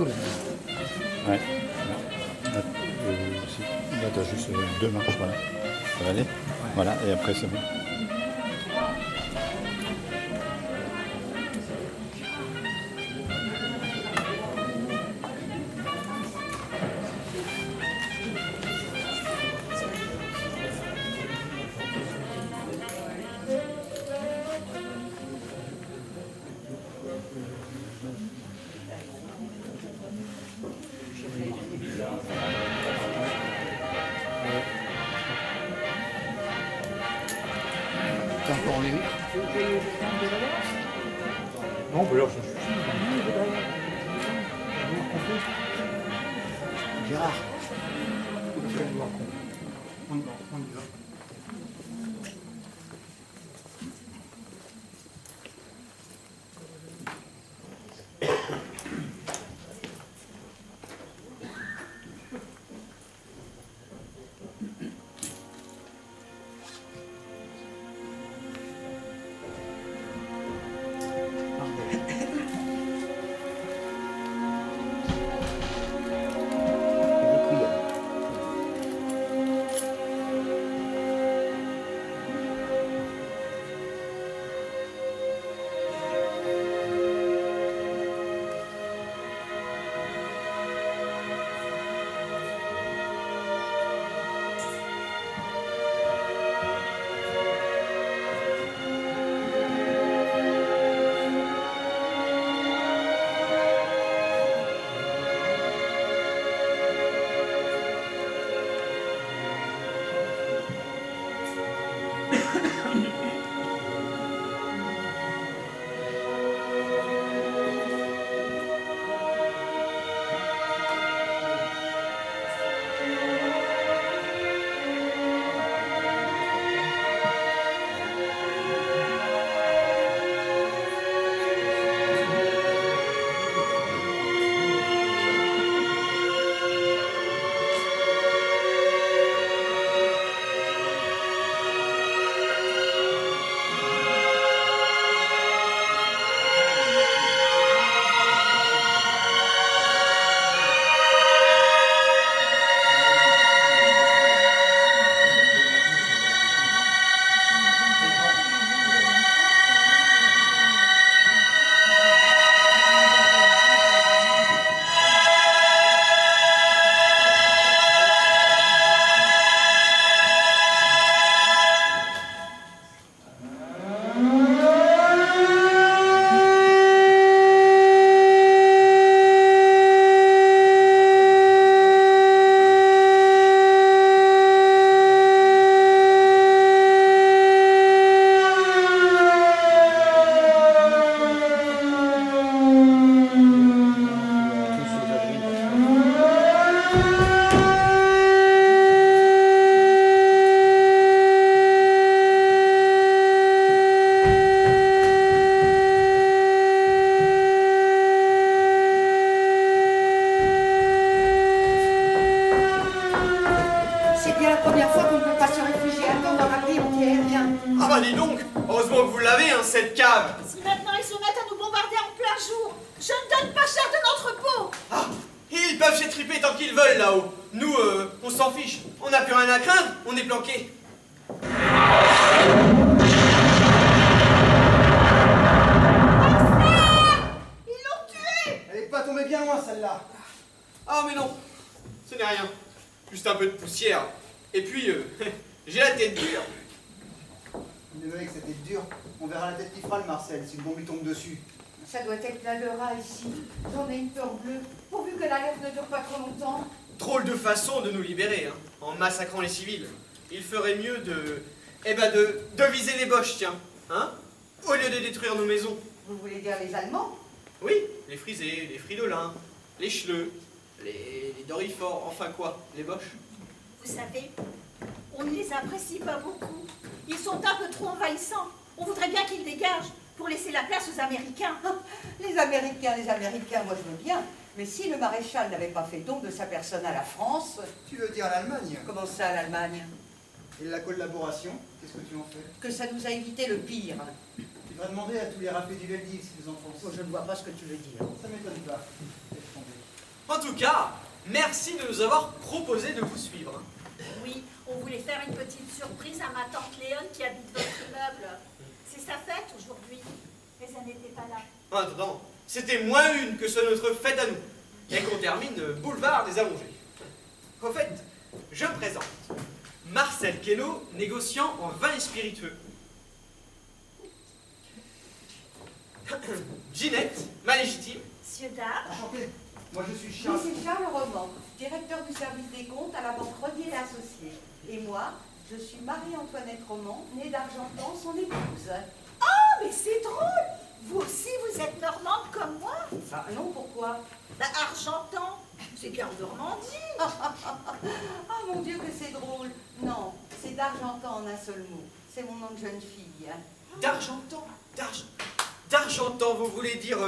tout là. Ouais. Là, t'as juste deux marches, voilà. Ça va aller? Voilà, et après c'est bon. T'as encore enlevé? Non, bah alors ça Gérard. on y va. Ah bah dis donc, heureusement que vous l'avez, hein, cette cave. Si maintenant ils se mettent à nous bombarder en plein jour, je ne donne pas cher de notre peau. Ah, ils peuvent s'étriper tant qu'ils veulent là-haut. Nous, on s'en fiche. On n'a plus rien à craindre, on est planqués. Ils l'ont tué. Elle est pas tombée bien loin celle-là. Ah mais non, ce n'est rien. Juste un peu de poussière. Et puis, j'ai la tête dure. Le mec, c'était dur. On verra la tête qui fera le Marcel si le bombe lui tombe dessus. Ça doit être plein de rats ici. J'en ai une peur bleue, pourvu que l'alerte ne dure pas trop longtemps. Drôle de façon de nous libérer, hein, en massacrant les civils. Il ferait mieux de viser les Boches, tiens, hein, au lieu de détruire nos maisons. Vous voulez dire les Allemands? Oui, les Frisés, les Fridolins, les Schleux, les Dorifort, enfin quoi, les Boches. Vous savez, on ne les apprécie pas beaucoup. Ils sont un peu trop envahissants. On voudrait bien qu'ils dégagent pour laisser la place aux Américains. Les Américains, moi je veux bien. Mais si le maréchal n'avait pas fait don de sa personne à la France... Tu veux dire l'Allemagne? Comment ça, à l'Allemagne? Et la collaboration, qu'est-ce que tu en fais? Que ça nous a évité le pire. Tu devrais demander à tous les râpés du Veldiv ce qu'ils en font. Oh, je ne vois pas ce que tu veux dire. Ça m'étonne pas. Laisse tomber. En tout cas, merci de nous avoir proposé de vous suivre. Oui, on voulait faire une petite surprise à ma tante Léone qui habite votre immeuble. C'est sa fête aujourd'hui, mais elle n'était pas là. En attendant, c'était moins une que sur notre fête à nous, et qu'on termine boulevard des Allongés. Au fait, je me présente. Marcel Queneau, négociant en vin et spiritueux. Ginette, ma légitime. Monsieur Dard, Enchanté. Moi, je suis Oui, Charles. c'est Charles Roman, directeur du service des comptes à la banque Rodier et Associés. Et moi, je suis Marie-Antoinette Roman, née d'Argentan, son épouse. oh, mais c'est drôle. Vous aussi, vous êtes normande comme moi. Ah non, pourquoi? Bah, Argentan, c'est bien en Normandie. Ah mon Dieu que c'est drôle. Non, c'est d'Argentan en un seul mot. C'est mon nom de jeune fille. D'Argentan. D'Argentan, vous voulez dire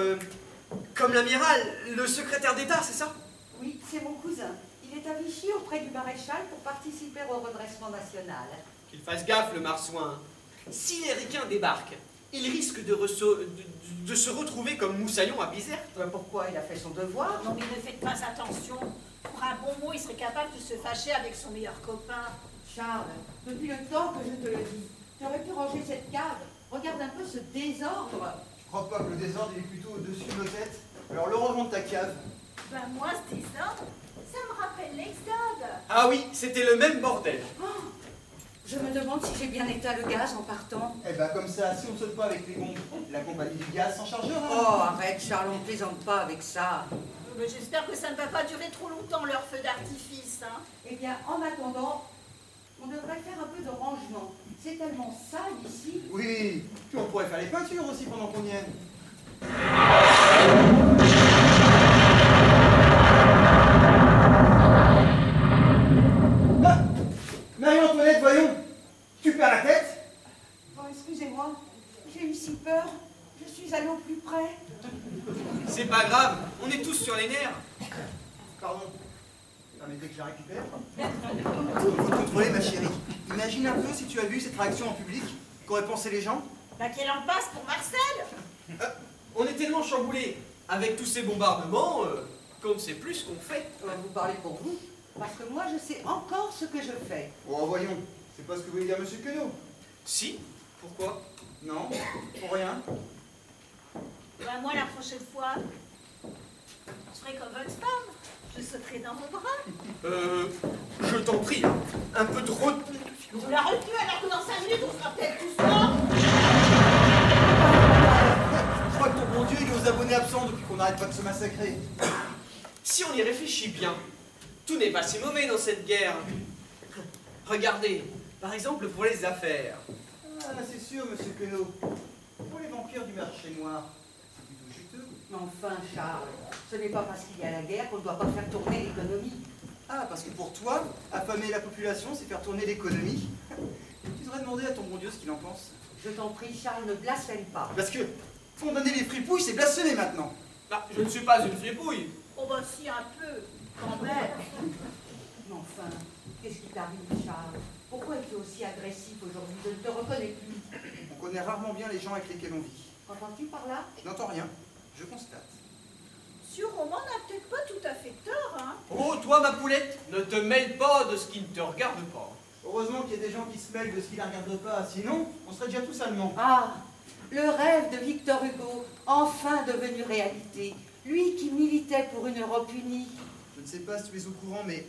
comme l'amiral, le secrétaire d'État, c'est ça? Oui, c'est mon cousin. Il est à Vichy auprès du maréchal pour participer au redressement national. Qu'il fasse gaffe, le marsouin. Si les ricains débarquent, il risque de se retrouver comme Moussaillon à Bizerte. Pourquoi? Il a fait son devoir. Non, mais ne faites pas attention. Pour un bon mot, il serait capable de se fâcher avec son meilleur copain. Charles, depuis le temps que je te le dis, tu aurais pu ranger cette cave. Regarde un peu ce désordre. Je crois pas que le désordre il est plutôt au-dessus de nos têtes. Alors le rangement de ta cave. Ben moi, ce désordre, ça me rappelle l'Exode. Ah oui, c'était le même bordel. Je me demande si j'ai bien éteint le gaz en partant. Eh ben comme ça, si on ne saute pas avec les bombes, la compagnie du gaz s'en chargera. Oh, arrête Charles, on ne plaisante pas avec ça. Mais j'espère que ça ne va pas durer trop longtemps, leur feu d'artifice. Hein. Eh bien, en attendant, on devrait faire un peu de rangement. C'est tellement sale ici. Oui, puis on pourrait faire les peintures aussi pendant qu'on y est. Ah, Marie-Antoinette, voyons, tu perds la tête? Oh, excusez-moi, j'ai eu si peur. Je suis allée au plus près. C'est pas grave, on est tous sur les nerfs. Pardon. Permettez que je la récupère. Faut te contrôler, ma chérie. Imagine un peu si tu as vu cette réaction en public. Qu'auraient pensé les gens? Bah qu'elle en passe pour Marcel. On est tellement chamboulés avec tous ces bombardements qu'on ne sait plus ce qu'on fait. Vous parlez pour vous, parce que moi, je sais encore ce que je fais. Oh, voyons. C'est pas ce que voulait dire Monsieur Queneau. Si? Pourquoi? Non, pour rien. Bah moi, la prochaine fois, je ferai comme votre femme. Je sauterai dans vos bras. Je t'en prie, hein. Un peu de retenue. Vous la retenue alors que dans 5 minutes, on sera peut-être tous morts. Je crois que ton bon Dieu, il est aux abonnés absents depuis qu'on n'arrête pas de se massacrer. Si on y réfléchit bien, tout n'est pas si mauvais dans cette guerre. Regardez, par exemple pour les affaires. Ah, c'est sûr, Monsieur Queneau. Pour les vampires du marché noir, c'est plutôt juteux. Mais enfin, Charles, ce n'est pas parce qu'il y a la guerre qu'on ne doit pas faire tourner l'économie. Ah, parce que pour toi, affamer la population, c'est faire tourner l'économie. Tu devrais demander à ton bon Dieu ce qu'il en pense. Je t'en prie, Charles, ne blasphème pas. Parce que condamner les fripouilles, c'est blasphémer maintenant. Ah, je ne suis pas une fripouille. Oh bah si, un peu, quand même. Mais enfin, qu'est-ce qui t'arrive, Charles? Pourquoi es-tu aussi agressif aujourd'hui? Je ne te reconnais plus. On connaît rarement bien les gens avec lesquels on vit. Entends-tu par là? N'entends rien, je constate. Monsieur Roman n'a peut-être pas tout à fait tort, hein. Oh, toi, ma poulette, ne te mêle pas de ce qui ne te regarde pas. Heureusement qu'il y a des gens qui se mêlent de ce qui ne la regarde pas, sinon on serait déjà tous allemands. Ah, le rêve de Victor Hugo, enfin devenu réalité. Lui qui militait pour une Europe unie. Je ne sais pas si tu es au courant, mais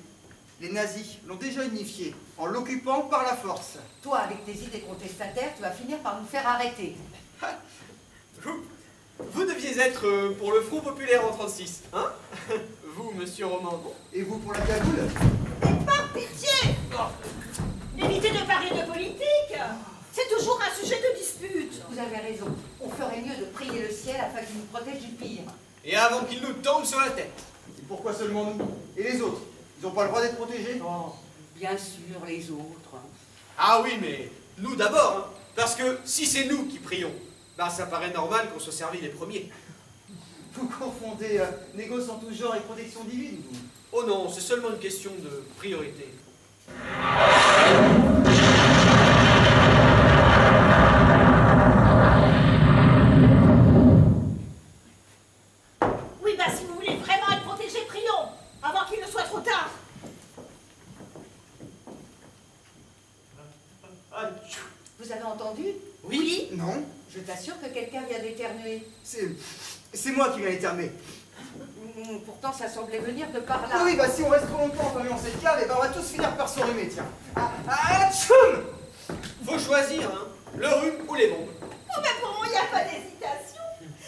les nazis l'ont déjà unifié, en l'occupant par la force. Toi, avec tes idées contestataires, tu vas finir par nous faire arrêter. Vous deviez être pour le Front populaire en 36, hein? Vous, monsieur Romandon. Et vous pour la cagoule? Par pitié! Évitez de parler de politique. C'est toujours un sujet de dispute. Vous avez raison. On ferait mieux de prier le ciel afin qu'il nous protège du pire. Et avant qu'il nous tombe sur la tête. Et pourquoi seulement nous? Et les autres? Ils n'ont pas le droit d'être protégés? Oh, bien sûr, les autres. Ah oui, mais nous d'abord, hein. Parce que si c'est nous qui prions, bah ça paraît normal qu'on soit servi les premiers. Vous confondez négoce en tout genre et protection divine, vous? Oh non, c'est seulement une question de priorité. Oui, bah si vous voulez vraiment être protégé, prions. Vous avez entendu? Oui. Non, Je t'assure que quelqu'un vient d'éternuer. c'est moi qui viens éternuer. Pourtant, ça semblait venir de par là. Ah oui, bah si on reste trop longtemps enfermés dans cette cave, et bah on va tous finir par s'enrhumer, tiens. Ah, tchoum! Faut choisir, hein, le rhume ou les bombes. Oh, mais pour moi, il n'y a pas d'hésitation.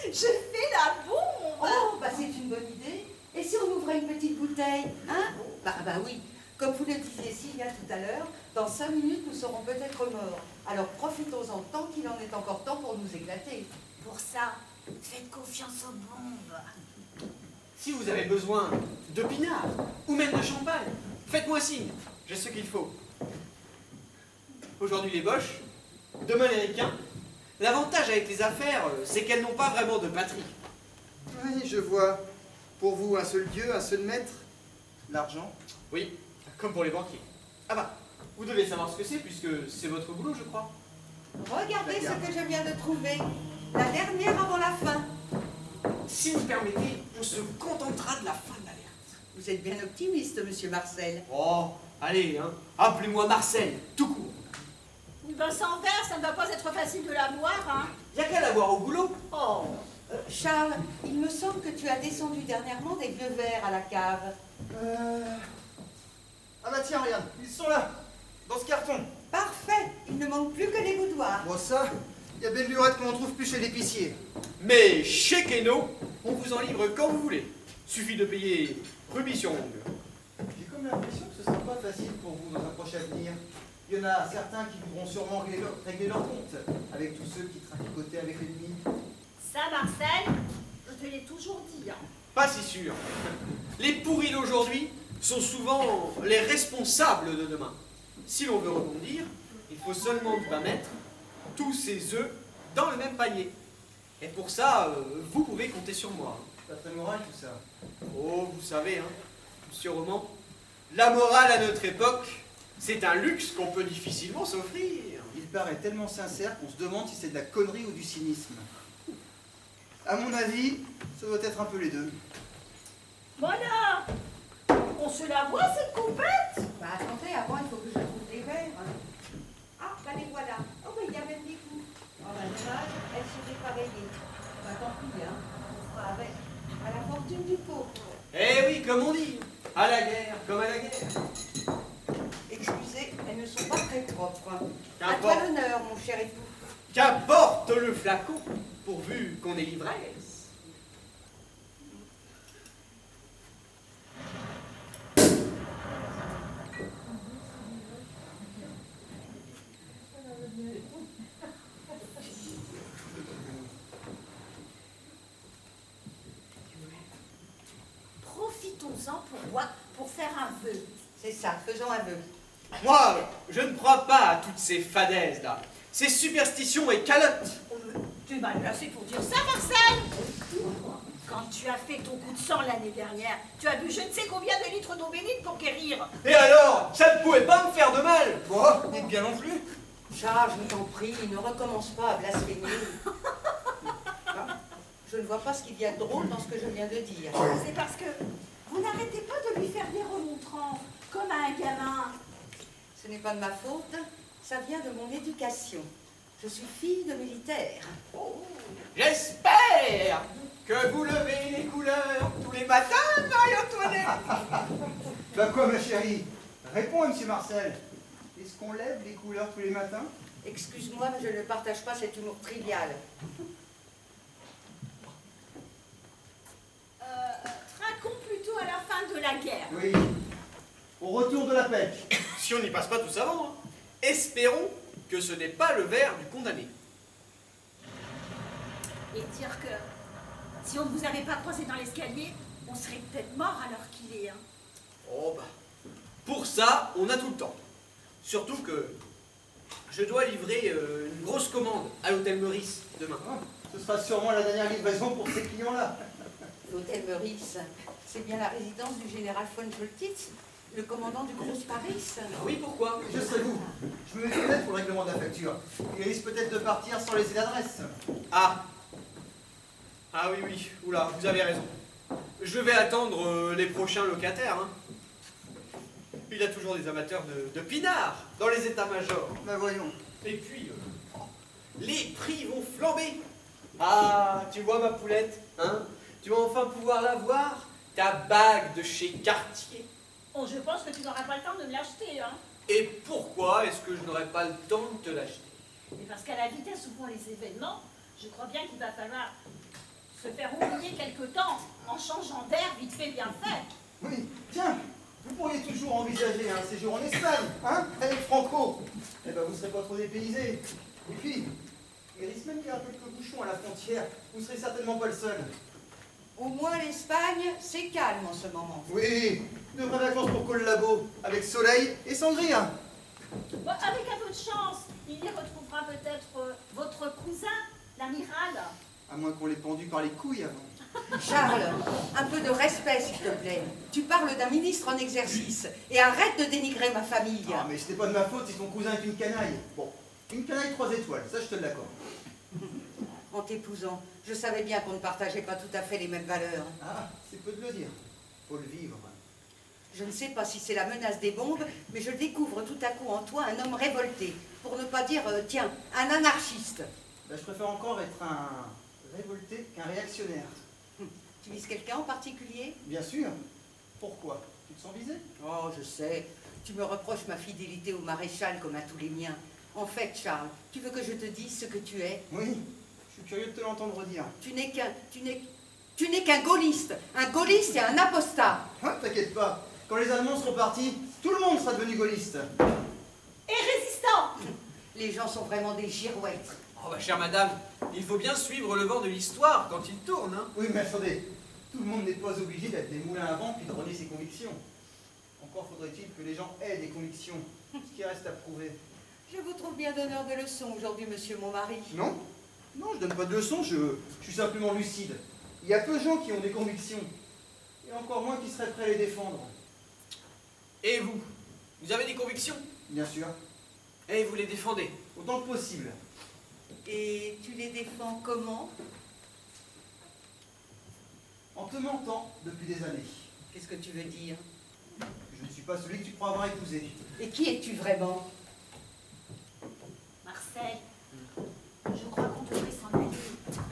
Je fais la bombe. Oh, bah c'est une bonne idée. Et si on ouvrait une petite bouteille, hein? Bah oui. Comme vous le disiez Sylvia tout à l'heure, dans 5 minutes, nous serons peut-être morts. Alors profitons-en tant qu'il en est encore temps pour nous éclater. Pour ça, faites confiance aux bombes. Si vous avez besoin de pinard ou même de champagne, faites-moi signe, j'ai ce qu'il faut. Aujourd'hui les boches, demain les ricains. L'avantage avec les affaires, c'est qu'elles n'ont pas vraiment de patrie. Oui, je vois. Pour vous, un seul dieu, un seul maître, l'argent. Oui, comme pour les banquiers. Ah bah, vous devez savoir ce que c'est puisque c'est votre boulot, je crois. Regardez ce Regarde. que je viens de trouver. La dernière avant la fin. Si vous permettez, on se contentera de la fin de l'alerte. Vous êtes bien optimiste, monsieur Marcel. Oh, allez, hein, appelez-moi Marcel, tout court. Ben sans verre, ça ne va pas être facile de la boire, hein. Y a qu'à la voir au boulot. Oh. Charles, il me semble que tu as descendu dernièrement des vieux verres à la cave. Ah bah tiens, regarde, ils sont là, dans ce carton. Parfait. Il ne manque plus que les boudoirs. Bon ça, il y a belle lurette qu'on trouve plus chez l'épicier. Mais chez Keno, on vous en livre quand vous voulez. Suffit de payer rubis sur ongle. J'ai comme l'impression que ce sera pas facile pour vous dans un proche avenir. Il y en a certains qui voudront sûrement régler leur compte avec tous ceux qui traficotaient avec l'ennemi. Ça, Marcel, je te l'ai toujours dit, hein. Pas si sûr. Les pourris d'aujourd'hui sont souvent les responsables de demain. Si l'on veut rebondir, il faut seulement ne pas mettre tous ses œufs dans le même panier. Et pour ça, vous pouvez compter sur moi. Pas très moral tout ça. Oh, vous savez, hein, monsieur Roman, la morale à notre époque, c'est un luxe qu'on peut difficilement s'offrir. Il paraît tellement sincère qu'on se demande si c'est de la connerie ou du cynisme. À mon avis, ça doit être un peu les deux. Voilà. On se la voit, cette coupette. Bah attendez, avant il faut que je trouve les verres. Ah, bah les voilà. Oh, bah il y a même des coups. Oh, bah dommage, elles sont dépareillées. Bah tant pis, hein. On fera avec. À la fortune du pauvre. Eh oui, comme on dit, à la guerre comme à la guerre. Excusez, elles ne sont pas très propres. À toi Qu'importe. l'honneur, mon cher époux. Qu'importe le flacon, pourvu qu'on ait l'ivresse. Profitons-en pour faire un vœu. C'est ça, faisons un vœu. Moi, je ne crois pas à toutes ces fadaises là, ces superstitions et calottes. Tu es mal placé pour dire ça, Marcel. Quand tu as fait ton coup de sang l'année dernière, tu as bu je ne sais combien de litres d'eau bénite pour guérir. Et alors, ça ne pouvait pas me faire de mal. Bon, dites bien non plus. Charles, je t'en prie, ne recommence pas à blasphémer. Hein? Je ne vois pas ce qu'il y a de drôle dans ce que je viens de dire. C'est parce que vous n'arrêtez pas de lui faire des remontrances, comme à un gamin. Ce n'est pas de ma faute, ça vient de mon éducation. Je suis fille de militaire. J'espère que vous levez les couleurs tous les matins, Marie-Antoinette. Bah quoi, ma chérie? Réponds à M. Marcel. Est-ce qu'on lève les couleurs tous les matins? Excuse-moi, mais je ne partage pas cet humour trivial. Trinquons plutôt à la fin de la guerre. Oui. Au retour de la pêche. Si on n'y passe pas tous avant, hein. Espérons que ce n'est pas le verre du condamné. Et dire que si on ne vous avait pas croisé dans l'escalier, on serait peut-être mort à l'heure qu'il est. Hein. Oh bah, pour ça, on a tout le temps. Surtout que je dois livrer une grosse commande à l'hôtel Meurice demain. Ah, ce sera sûrement la dernière livraison pour ces clients-là. L'hôtel Meurice, c'est bien la résidence du général von Schultitz, le commandant du Grosse Paris. Oui, pourquoi? Je serai vous. Je me mets peut-être pour le règlement de la facture. Il risque peut-être de partir sans laisser d'adresse. Ah. Ah oui, oui, oula, vous avez raison. Je vais attendre les prochains locataires. Hein. Il y a toujours des amateurs de pinard dans les états-majors. Ben voyons. Et puis, les prix vont flamber. Ah, tu vois ma poulette, hein? Tu vas enfin pouvoir la voir, ta bague de chez Cartier. Oh, je pense que tu n'auras pas le temps de me l'acheter, hein. Et pourquoi est-ce que je n'aurai pas le temps de te l'acheter? Mais parce qu'à la vitesse où vont les événements, je crois bien qu'il va falloir se faire oublier quelque temps en changeant d'air vite fait bien fait. Oui, tiens, vous pourriez toujours envisager un séjour en Espagne, hein, avec Franco. Eh ben, vous ne serez pas trop dépaysé. Et puis, il risque même qu'il y ait quelques bouchons à la frontière. Vous ne serez certainement pas le seul. Au moins l'Espagne, c'est calme en ce moment. Oui, de vraies vacances pour Collabo, avec soleil et sangria. Bon, avec un peu de chance, il y retrouvera peut-être votre cousin, l'amiral. À moins qu'on l'ait pendu par les couilles avant. Charles, un peu de respect s'il te plaît. Tu parles d'un ministre en exercice et arrête de dénigrer ma famille. Ah, mais ce n'est pas de ma faute si ton cousin est une canaille. Bon, une canaille 3 étoiles, ça je te l'accorde. En t'épousant, je savais bien qu'on ne partageait pas tout à fait les mêmes valeurs. Ah, c'est peu de le dire. Faut le vivre. Je ne sais pas si c'est la menace des bombes, mais je découvre tout à coup en toi un homme révolté. Pour ne pas dire, tiens, un anarchiste. Ben, je préfère encore être un révolté qu'un réactionnaire. Tu vises quelqu'un en particulier? Bien sûr. Pourquoi? Tu te sens visé? Oh, je sais. Tu me reproches ma fidélité au maréchal comme à tous les miens. En fait, Charles, tu veux que je te dise ce que tu es? Oui, je suis curieux de te l'entendre dire. Tu n'es qu'un gaulliste. Un gaulliste et un apostat. Ah, t'inquiète pas. Quand les Allemands seront partis, tout le monde sera devenu gaulliste. Et résistant. Les gens sont vraiment des girouettes. Oh bah chère madame, il faut bien suivre le vent de l'histoire quand il tourne, hein. Oui, mais attendez. Tout le monde n'est pas obligé d'être des moulins à vent puis de renier ses convictions. Encore faudrait-il que les gens aient des convictions. Ce qui reste à prouver. Je vous trouve bien donneur de leçons aujourd'hui, monsieur mon mari. Non? Non, je donne pas de leçons, je suis simplement lucide. Il y a peu de gens qui ont des convictions. Et encore moins qui seraient prêts à les défendre. Et vous? Vous avez des convictions? Bien sûr. Et vous les défendez? Autant que possible. Et tu les défends comment? En te mentant depuis des années. Qu'est-ce que tu veux dire? Je ne suis pas celui que tu crois avoir épousé. Et qui es-tu vraiment? Marcel, je crois qu'on devrait s'en aller.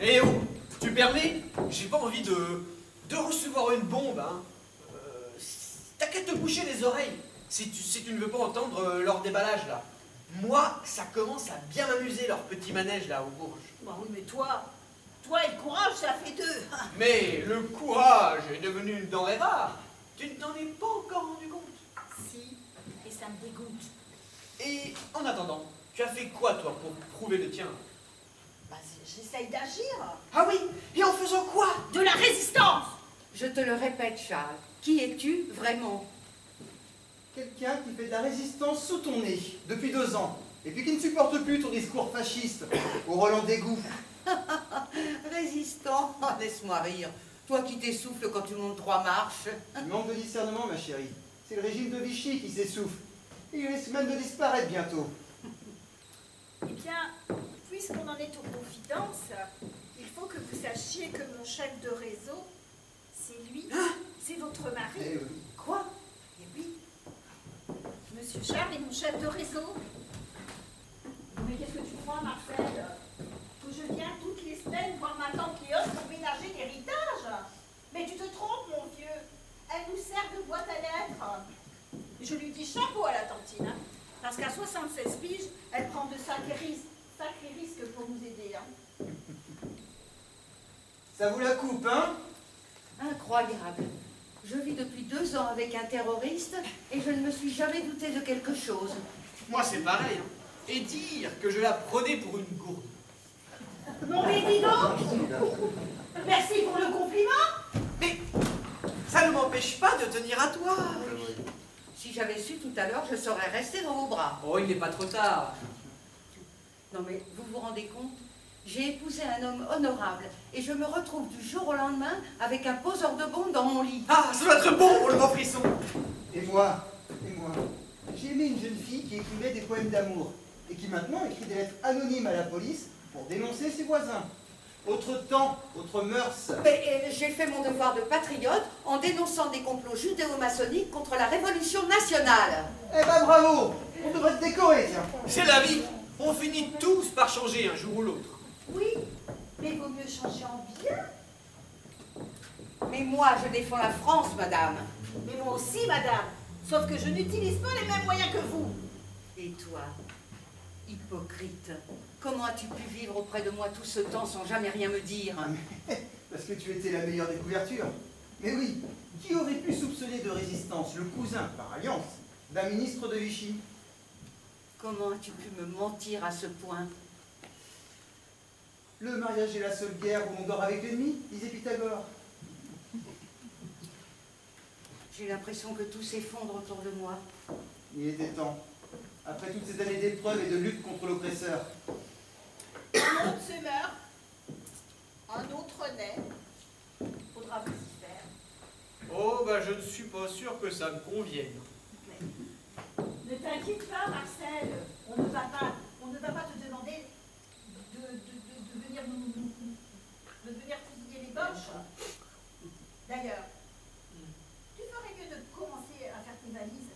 Eh oh! Tu permets? J'ai pas envie de recevoir une bombe, hein. T'as qu'à te boucher les oreilles si tu ne veux pas entendre leur déballage, là. Moi, ça commence à bien m'amuser, leur petit manège, là, au Bourges. Bah oui, mais toi et le courage, ça fait deux. Mais le courage est devenu une denrée rare. Tu ne t'en es pas encore rendu compte. Si, et ça me dégoûte. Et en attendant, tu as fait quoi, toi, pour prouver le tien? Bah, j'essaye d'agir. Ah oui? Et en faisant quoi? De la résistance. Je te le répète, Charles. Qui es-tu vraiment? Quelqu'un qui fait de la résistance sous ton nez, depuis 2 ans. Et puis qui ne supporte plus ton discours fasciste, au Roland d'égout. Résistant? Oh, laisse-moi rire. Toi qui t'essouffles quand tu montes 3 marches. Manque de discernement, ma chérie. C'est le régime de Vichy qui s'essouffle. Il risque même de disparaître bientôt. Eh bien, puisqu'on en est aux confidences, il faut que vous sachiez que mon chef de réseau, c'est lui, c'est votre mari. Eh oui. Quoi? Eh oui. Monsieur Charles est mon chef de réseau. Mais qu'est-ce que tu crois, Marcel? Que je viens toutes les semaines voir ma tante Léon pour ménager l'héritage? Mais tu te trompes, mon vieux. Elle nous sert de boîte à lettres. Et je lui dis chapeau à la tantine, hein, parce qu'à 76 piges, elle prend de sacrés risques pour nous aider. Hein. Ça vous la coupe, hein? Incroyable. Je vis depuis 2 ans avec un terroriste et je ne me suis jamais douté de quelque chose. Moi, c'est pareil, hein. Et dire que je la prenais pour une gourde. Non mais dis donc. Merci pour le compliment. Mais ça ne m'empêche pas de tenir à toi. Si j'avais su tout à l'heure, je serais restée dans vos bras. Oh, il n'est pas trop tard. Non mais vous vous rendez compte? J'ai épousé un homme honorable et je me retrouve du jour au lendemain avec un poseur de bombes dans mon lit. Ah, ça doit être bon pour le grand frisson. Et moi, j'ai aimé une jeune fille qui écrivait des poèmes d'amour et qui maintenant écrit des lettres anonymes à la police pour dénoncer ses voisins. Autre temps, autre mœurs. Mais j'ai fait mon devoir de patriote en dénonçant des complots judéo-maçonniques contre la Révolution nationale. Eh ben bravo! On devrait te décorer, tiens. C'est la vie. On finit tous par changer un jour ou l'autre. Oui, mais vaut mieux changer en bien. Mais moi, je défends la France, madame. Mais moi aussi, madame. Sauf que je n'utilise pas les mêmes moyens que vous. Et toi, hypocrite, comment as-tu pu vivre auprès de moi tout ce temps sans jamais rien me dire? Parce que tu étais la meilleure des couvertures. Mais oui, qui aurait pu soupçonner de résistance le cousin, par alliance, d'un ministre de Vichy? Comment as-tu pu me mentir à ce point? Le mariage est la seule guerre où on dort avec l'ennemi, disait Pythagore. J'ai l'impression que tout s'effondre autour de moi. Il était temps. Après toutes ces années d'épreuves et de lutte contre l'oppresseur. Un autre se meurt, un autre naît. Faudra vous y faire. Oh, bah je ne suis pas sûr que ça me convienne. Ne t'inquiète pas, Marcel. On ne va pas te demander de venir de venir fusiller les boches. D'ailleurs, tu ferais mieux de commencer à faire tes valises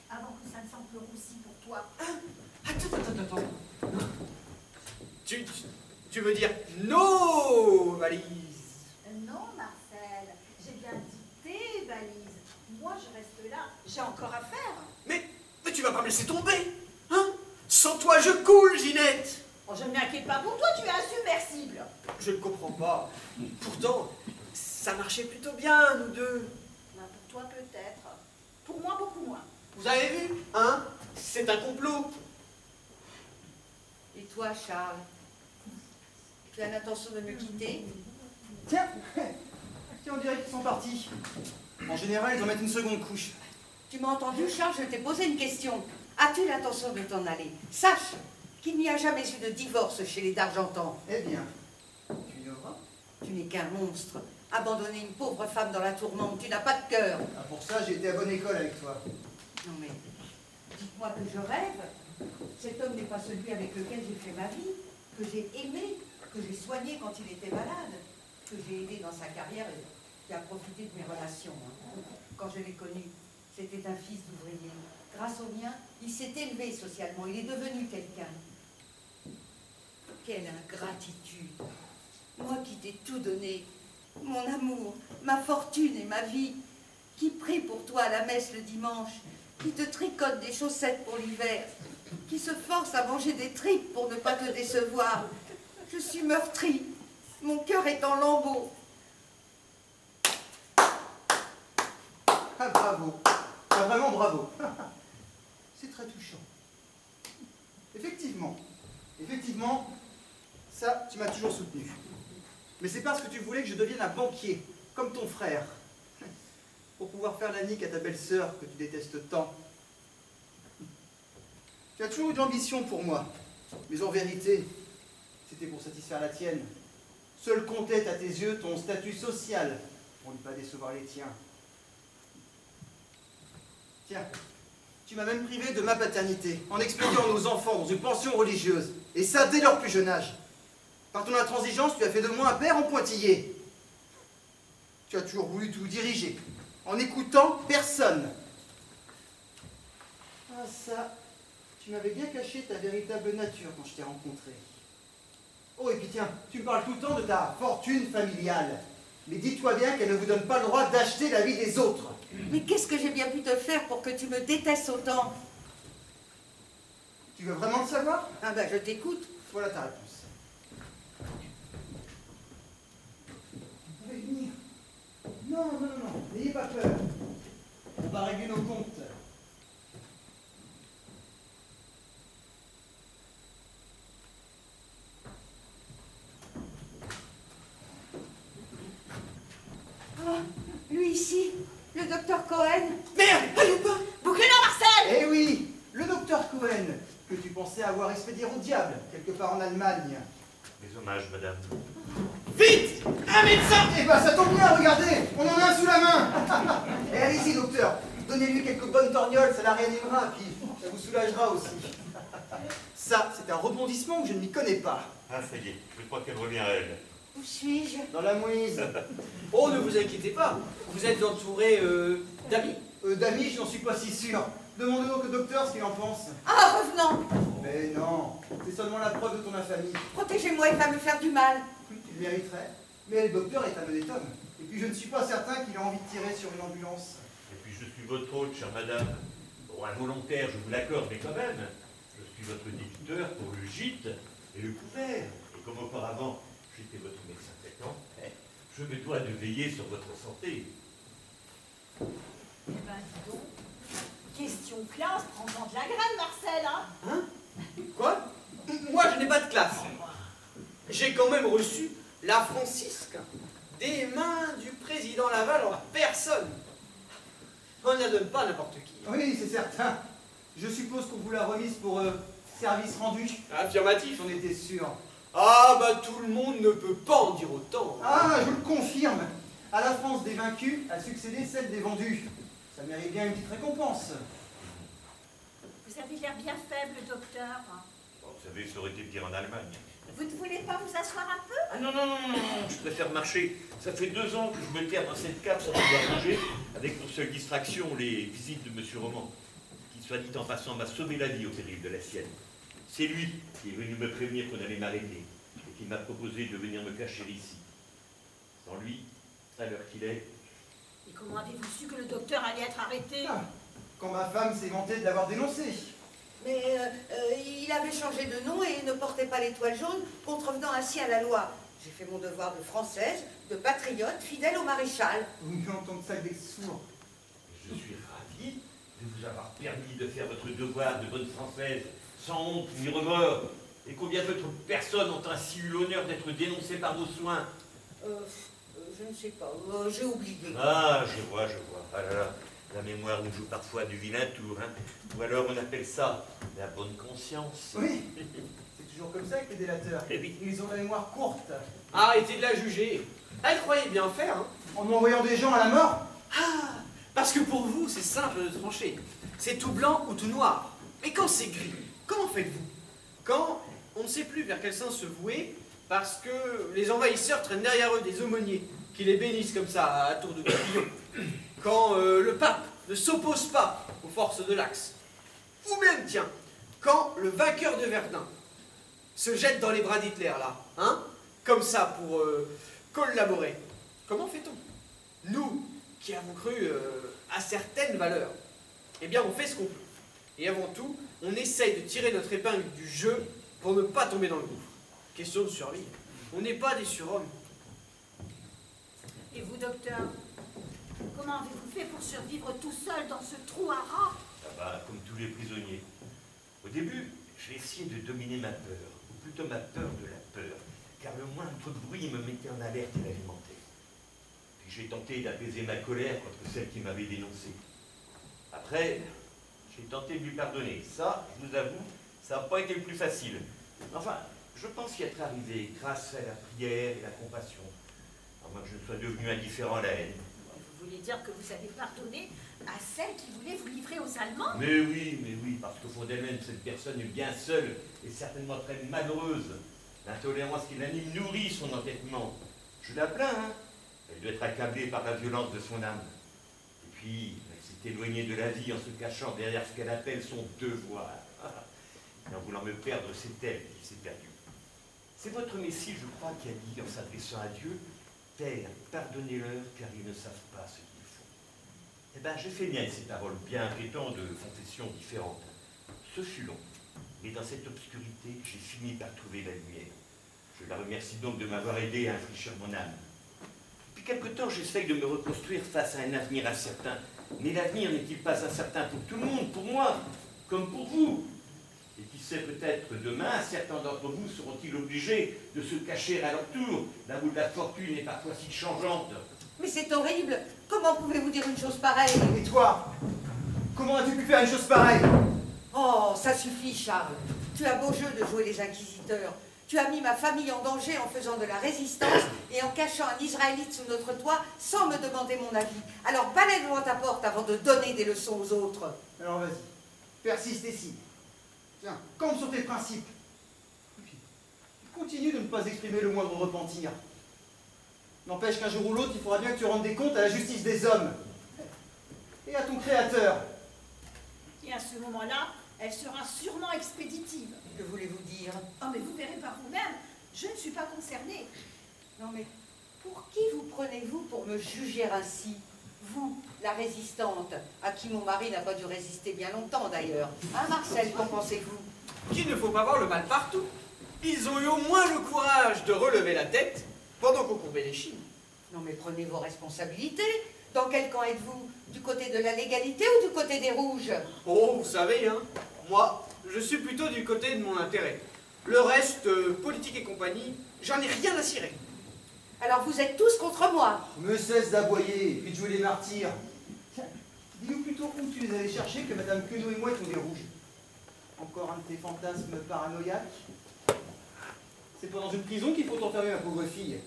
avant que ça ne s'empleure aussi pour toi. Attends. Tu veux dire nos valises? Non, Marcel, j'ai bien dit tes valises. Moi, je reste là. J'ai encore à faire. Mais tu vas pas me laisser tomber, hein? Sans toi, je coule, Ginette. Oh, je ne m'inquiète pas pour toi, tu es insubmersible. Je ne comprends pas. Pourtant, ça marchait plutôt bien, nous deux. Ben, pour toi, peut-être. Pour moi, beaucoup moins. Vous avez vu, hein? C'est un complot. Et toi, Charles, tu as l'intention de me quitter? Tiens, on dirait qu'ils sont partis. En général, ils en mettent une seconde couche. Tu m'as entendu, Charles? Je t'ai posé une question. As-tu l'intention de t'en aller? Sache qu'il n'y a jamais eu de divorce chez les d'Argentan. Eh bien, tu ignoreras. Tu n'es qu'un monstre. Abandonner une pauvre femme dans la tourmente, tu n'as pas de cœur. Ah, pour ça, j'ai été à bonne école avec toi. Non mais, dites-moi que je rêve. Cet homme n'est pas celui avec lequel j'ai fait ma vie, que j'ai aimé, que j'ai soigné quand il était malade, que j'ai aidé dans sa carrière et qui a profité de mes relations. Quand je l'ai connu, c'était un fils d'ouvrier. Grâce au mien, il s'est élevé socialement, il est devenu quelqu'un. Quelle ingratitude! Moi qui t'ai tout donné, mon amour, ma fortune et ma vie, qui prie pour toi à la messe le dimanche, qui te tricote des chaussettes pour l'hiver, qui se force à manger des tripes pour ne pas te décevoir. Je suis meurtrie, mon cœur est en lambeaux. Ah, bravo. Ah, vraiment bravo. C'est très touchant. Effectivement, ça, tu m'as toujours soutenu. Mais c'est parce que tu voulais que je devienne un banquier, comme ton frère, pour pouvoir faire la nique à ta belle-sœur que tu détestes tant. Tu as toujours eu de l'ambition pour moi, mais en vérité, c'était pour satisfaire la tienne. Seul comptait à tes yeux ton statut social, pour ne pas décevoir les tiens. Tiens, tu m'as même privé de ma paternité, en expédiant nos enfants dans une pension religieuse, et ça dès leur plus jeune âge. Par ton intransigeance, tu as fait de moi un père en pointillé. Tu as toujours voulu tout diriger, en n'écoutant personne. Ah ça, tu m'avais bien caché ta véritable nature quand je t'ai rencontré. Oh, et puis tiens, tu me parles tout le temps de ta fortune familiale. Mais dis-toi bien qu'elle ne vous donne pas le droit d'acheter la vie des autres. Mais qu'est-ce que j'ai bien pu te faire pour que tu me détestes autant? Tu veux vraiment le savoir? Ah ben, je t'écoute. Voilà ta réponse. Vous pouvez venir. Non, n'ayez pas peur. On va régler nos comptes. Ah, lui ici, le docteur Cohen. Merde, allez pas. Bouclez-la, Marcel! Eh oui, le docteur Cohen, que tu pensais avoir expédié au diable, quelque part en Allemagne. Mes hommages, madame. Vite! Un médecin! Eh ben ça tombe bien, regardez, on en a un sous la main. Et allez-y, docteur, donnez-lui quelques bonnes torgnoles, ça la réanimera, puis ça vous soulagera aussi. Ça, c'est un rebondissement que je ne m'y connais pas. Ah, ça y est, je crois qu'elle revient à elle. Où suis-je? Dans la mouise. Oh, ne vous inquiétez pas, vous êtes entouré d'amis. D'amis, je n'en suis pas si sûr. Demandez donc au docteur ce qu'il en pense. Ah, revenons! Mais non, c'est seulement la preuve de ton infamie. Protégez-moi, il va me faire du mal. Tu le mériterais. Mais le docteur est un honnête homme. Et puis je ne suis pas certain qu'il ait envie de tirer sur une ambulance. Et puis je suis votre hôte, chère madame. Bon, involontaire, je vous l'accorde, mais quand même. Je suis votre débiteur pour le gîte et le couvert. Et comme auparavant, j'étais votre médecin traitant, je me dois de veiller sur votre santé. Eh ben, dis donc. Question classe, prends-en de la graine, Marcel, hein? Hein? Quoi? Moi, je n'ai pas de classe. J'ai quand même reçu la Francisque des mains du président Laval en personne. On ne la donne pas à n'importe qui. Oui, c'est certain. Je suppose qu'on vous l'a remise pour service rendu. Affirmatif. J'en étais sûr. Ah, bah tout le monde ne peut pas en dire autant. Ah, je le confirme. À la France des vaincus a succédé celle des vendus. Ça mérite bien une petite récompense. Vous avez l'air bien faible, docteur. Bon, vous savez, ça aurait été pire en Allemagne. Vous ne voulez pas vous asseoir un peu? Ah non, non, non, non, non, je préfère marcher. Ça fait 2 ans que je me terre dans cette cave sans pouvoir bouger, avec pour seule distraction les visites de Monsieur Roman, qui, soit dit en passant, m'a sauvé la vie au péril de la sienne. C'est lui qui est venu me prévenir qu'on allait m'arrêter, et qui m'a proposé de venir me cacher ici. Sans lui, à l'heure qu'il est... Et comment avez-vous su que le docteur allait être arrêté? Ah, quand ma femme s'est vantée de l'avoir dénoncé. Mais il avait changé de nom et ne portait pas l'étoile jaune, contrevenant ainsi à la loi. J'ai fait mon devoir de française, de patriote, fidèle au maréchal. Vous mieux entendre ça que des sourds. Je suis ravi de vous avoir permis de faire votre devoir de bonne française, sans honte ni remords. Et combien d'autres personnes ont ainsi eu l'honneur d'être dénoncées par vos soins? Je ne sais pas, j'ai oublié. Ah, je vois, je vois. Ah là là, la mémoire nous joue parfois du vilain tour, hein. Ou alors on appelle ça la bonne conscience. Oui, c'est toujours comme ça avec les délateurs. Eh oui. Ils ont la mémoire courte. Arrêtez de la juger. Elle croyait bien faire, hein. En envoyant des gens à la mort. Ah, parce que pour vous, c'est simple de trancher. C'est tout blanc ou tout noir. Mais quand c'est gris, comment faites-vous? Quand on ne sait plus vers quel sens se vouer, parce que les envahisseurs traînent derrière eux des aumôniers qui les bénissent comme ça à tour de papillon. Quand le pape ne s'oppose pas aux forces de l'Axe. Ou même, tiens, quand le vainqueur de Verdun se jette dans les bras d'Hitler, là, hein, comme ça, pour collaborer. Comment fait-on? Nous, qui avons cru à certaines valeurs, eh bien, on fait ce qu'on peut. Et avant tout, on essaye de tirer notre épingle du jeu pour ne pas tomber dans le gouffre. Question de survie. On n'est pas des surhommes. Et vous, docteur, comment avez-vous fait pour survivre tout seul dans ce trou à rats? Ah bah, comme tous les prisonniers. Au début, j'ai essayé de dominer ma peur, ou plutôt ma peur de la peur, car le moindre bruit me mettait en alerte et l'alimentait. Puis j'ai tenté d'apaiser ma colère contre celle qui m'avait dénoncé. Après, j'ai tenté de lui pardonner. Ça, je vous avoue, ça n'a pas été le plus facile. Enfin, je pense y être arrivé grâce à la prière et la compassion. À moins que je ne sois devenu indifférent à la haine. Vous voulez dire que vous avez pardonné à celle qui voulait vous livrer aux Allemands? Mais oui, parce qu'au fond d'elle-même, cette personne est bien seule et certainement très malheureuse. L'intolérance qui l'anime nourrit son entêtement. Je la plains, hein. Elle doit être accablée par la violence de son âme. Et puis, elle s'est éloignée de la vie en se cachant derrière ce qu'elle appelle son devoir. Et en voulant me perdre, c'est elle qui s'est perdue. C'est votre Messie, je crois, qui a dit en s'adressant à Dieu, « Père, pardonnez-leur, car ils ne savent pas ce qu'ils font. » Eh bien, j'ai fait mienne ces paroles, bien qu'étant de confessions différentes. Ce fut long, mais dans cette obscurité, j'ai fini par trouver la lumière. Je la remercie donc de m'avoir aidé à infléchir mon âme. Depuis quelque temps, j'essaye de me reconstruire face à un avenir incertain. Mais l'avenir n'est-il pas incertain pour tout le monde, pour moi, comme pour vous? Et qui sait, peut-être demain, certains d'entre vous seront-ils obligés de se cacher à leur tour, là où la fortune est parfois si changeante. Mais c'est horrible. Comment pouvez-vous dire une chose pareille? Et toi? Comment as-tu pu faire une chose pareille? Oh, ça suffit, Charles. Tu as beau jeu de jouer les inquisiteurs. Tu as mis ma famille en danger en faisant de la résistance et en cachant un Israélite sous notre toit sans me demander mon avis. Alors balaie devant ta porte avant de donner des leçons aux autres. Alors vas-y, persiste ici. Tiens, campe sur tes principes. Et puis, continue de ne pas exprimer le moindre repentir. N'empêche qu'un jour ou l'autre, il faudra bien que tu rendes des comptes à la justice des hommes. Et à ton créateur. Et à ce moment-là, elle sera sûrement expéditive. Que voulez-vous dire? Oh, mais vous verrez par vous-même, je ne suis pas concernée. Non mais, pour qui vous prenez-vous pour me juger ainsi? Vous, la résistante, à qui mon mari n'a pas dû résister bien longtemps d'ailleurs. Hein, Marcel, qu'en pensez-vous? Qu'il ne faut pas voir le mal partout. Ils ont eu au moins le courage de relever la tête pendant qu'on courbait les chines. Non mais prenez vos responsabilités. Dans quel camp êtes-vous? Du côté de la légalité ou du côté des rouges? Oh, vous savez, hein, moi, je suis plutôt du côté de mon intérêt. Le reste, politique et compagnie, j'en ai rien à cirer. Alors vous êtes tous contre moi. Me cesse d'aboyer et puis de jouer les martyrs. Tiens, dis-nous plutôt où tu les avais cherchés que Madame Queneau et moi étions des rouges. Encore un de tes fantasmes paranoïaques? C'est pas dans une prison qu'il faut enfermer ma pauvre fille.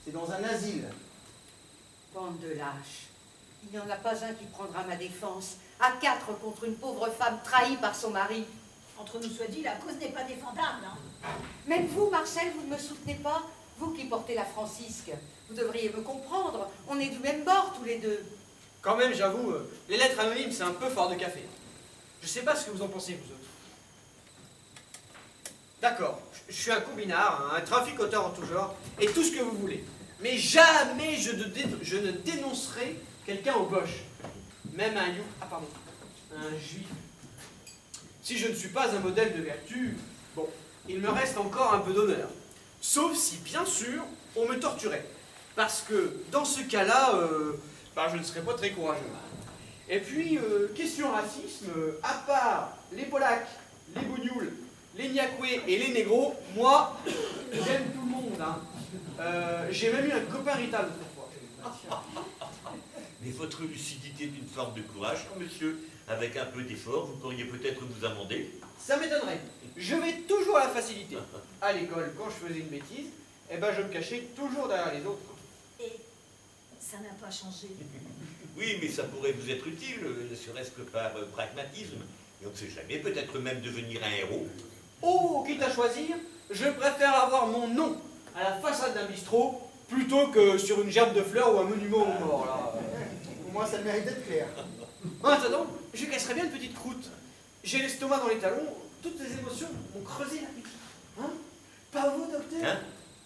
C'est dans un asile. Bande de lâches. Il n'y en a pas un qui prendra ma défense. À 4 contre une pauvre femme trahie par son mari. Entre nous soit dit, la cause n'est pas défendable. Hein. Même vous, Marcel, vous ne me soutenez pas? Vous qui portez la francisque. Vous devriez me comprendre. On est du même bord tous les deux. Quand même, j'avoue, les lettres anonymes, c'est un peu fort de café. Je sais pas ce que vous en pensez, vous autres. D'accord, je suis un combinard, un traficoteur en tout genre, et tout ce que vous voulez. Mais jamais je ne dénoncerai quelqu'un au boche. Même un juif. Si je ne suis pas un modèle de vertu, bon, il me reste encore un peu d'honneur. Sauf si, bien sûr, on me torturait. Parce que, dans ce cas-là, je ne serais pas très courageux. Et puis, question racisme, à part les Polacs, les Bougnouls, les Niakoués et les Négros, moi, j'aime tout le monde. Hein. J'ai même eu un copain rital l'autre fois. Mais votre lucidité est une forme de courage, monsieur. Avec un peu d'effort, vous pourriez peut-être vous amender. Ça m'étonnerait. Je vais toujours à la facilité. À l'école, quand je faisais une bêtise, eh ben, je me cachais toujours derrière les autres. Et ça n'a pas changé. Oui, mais ça pourrait vous être utile, ne serait-ce que par pragmatisme. Et on ne sait jamais, peut-être même devenir un héros. Oh, quitte à choisir, je préfère avoir mon nom à la façade d'un bistrot plutôt que sur une gerbe de fleurs ou un monument aux morts. Là. Au moins, ça le mérite d'être clair. En attendant, je casserais bien une petite croûte. J'ai l'estomac dans les talons, toutes les émotions m'ont creusé l'appétit. Hein? Pas vous, docteur? Hein?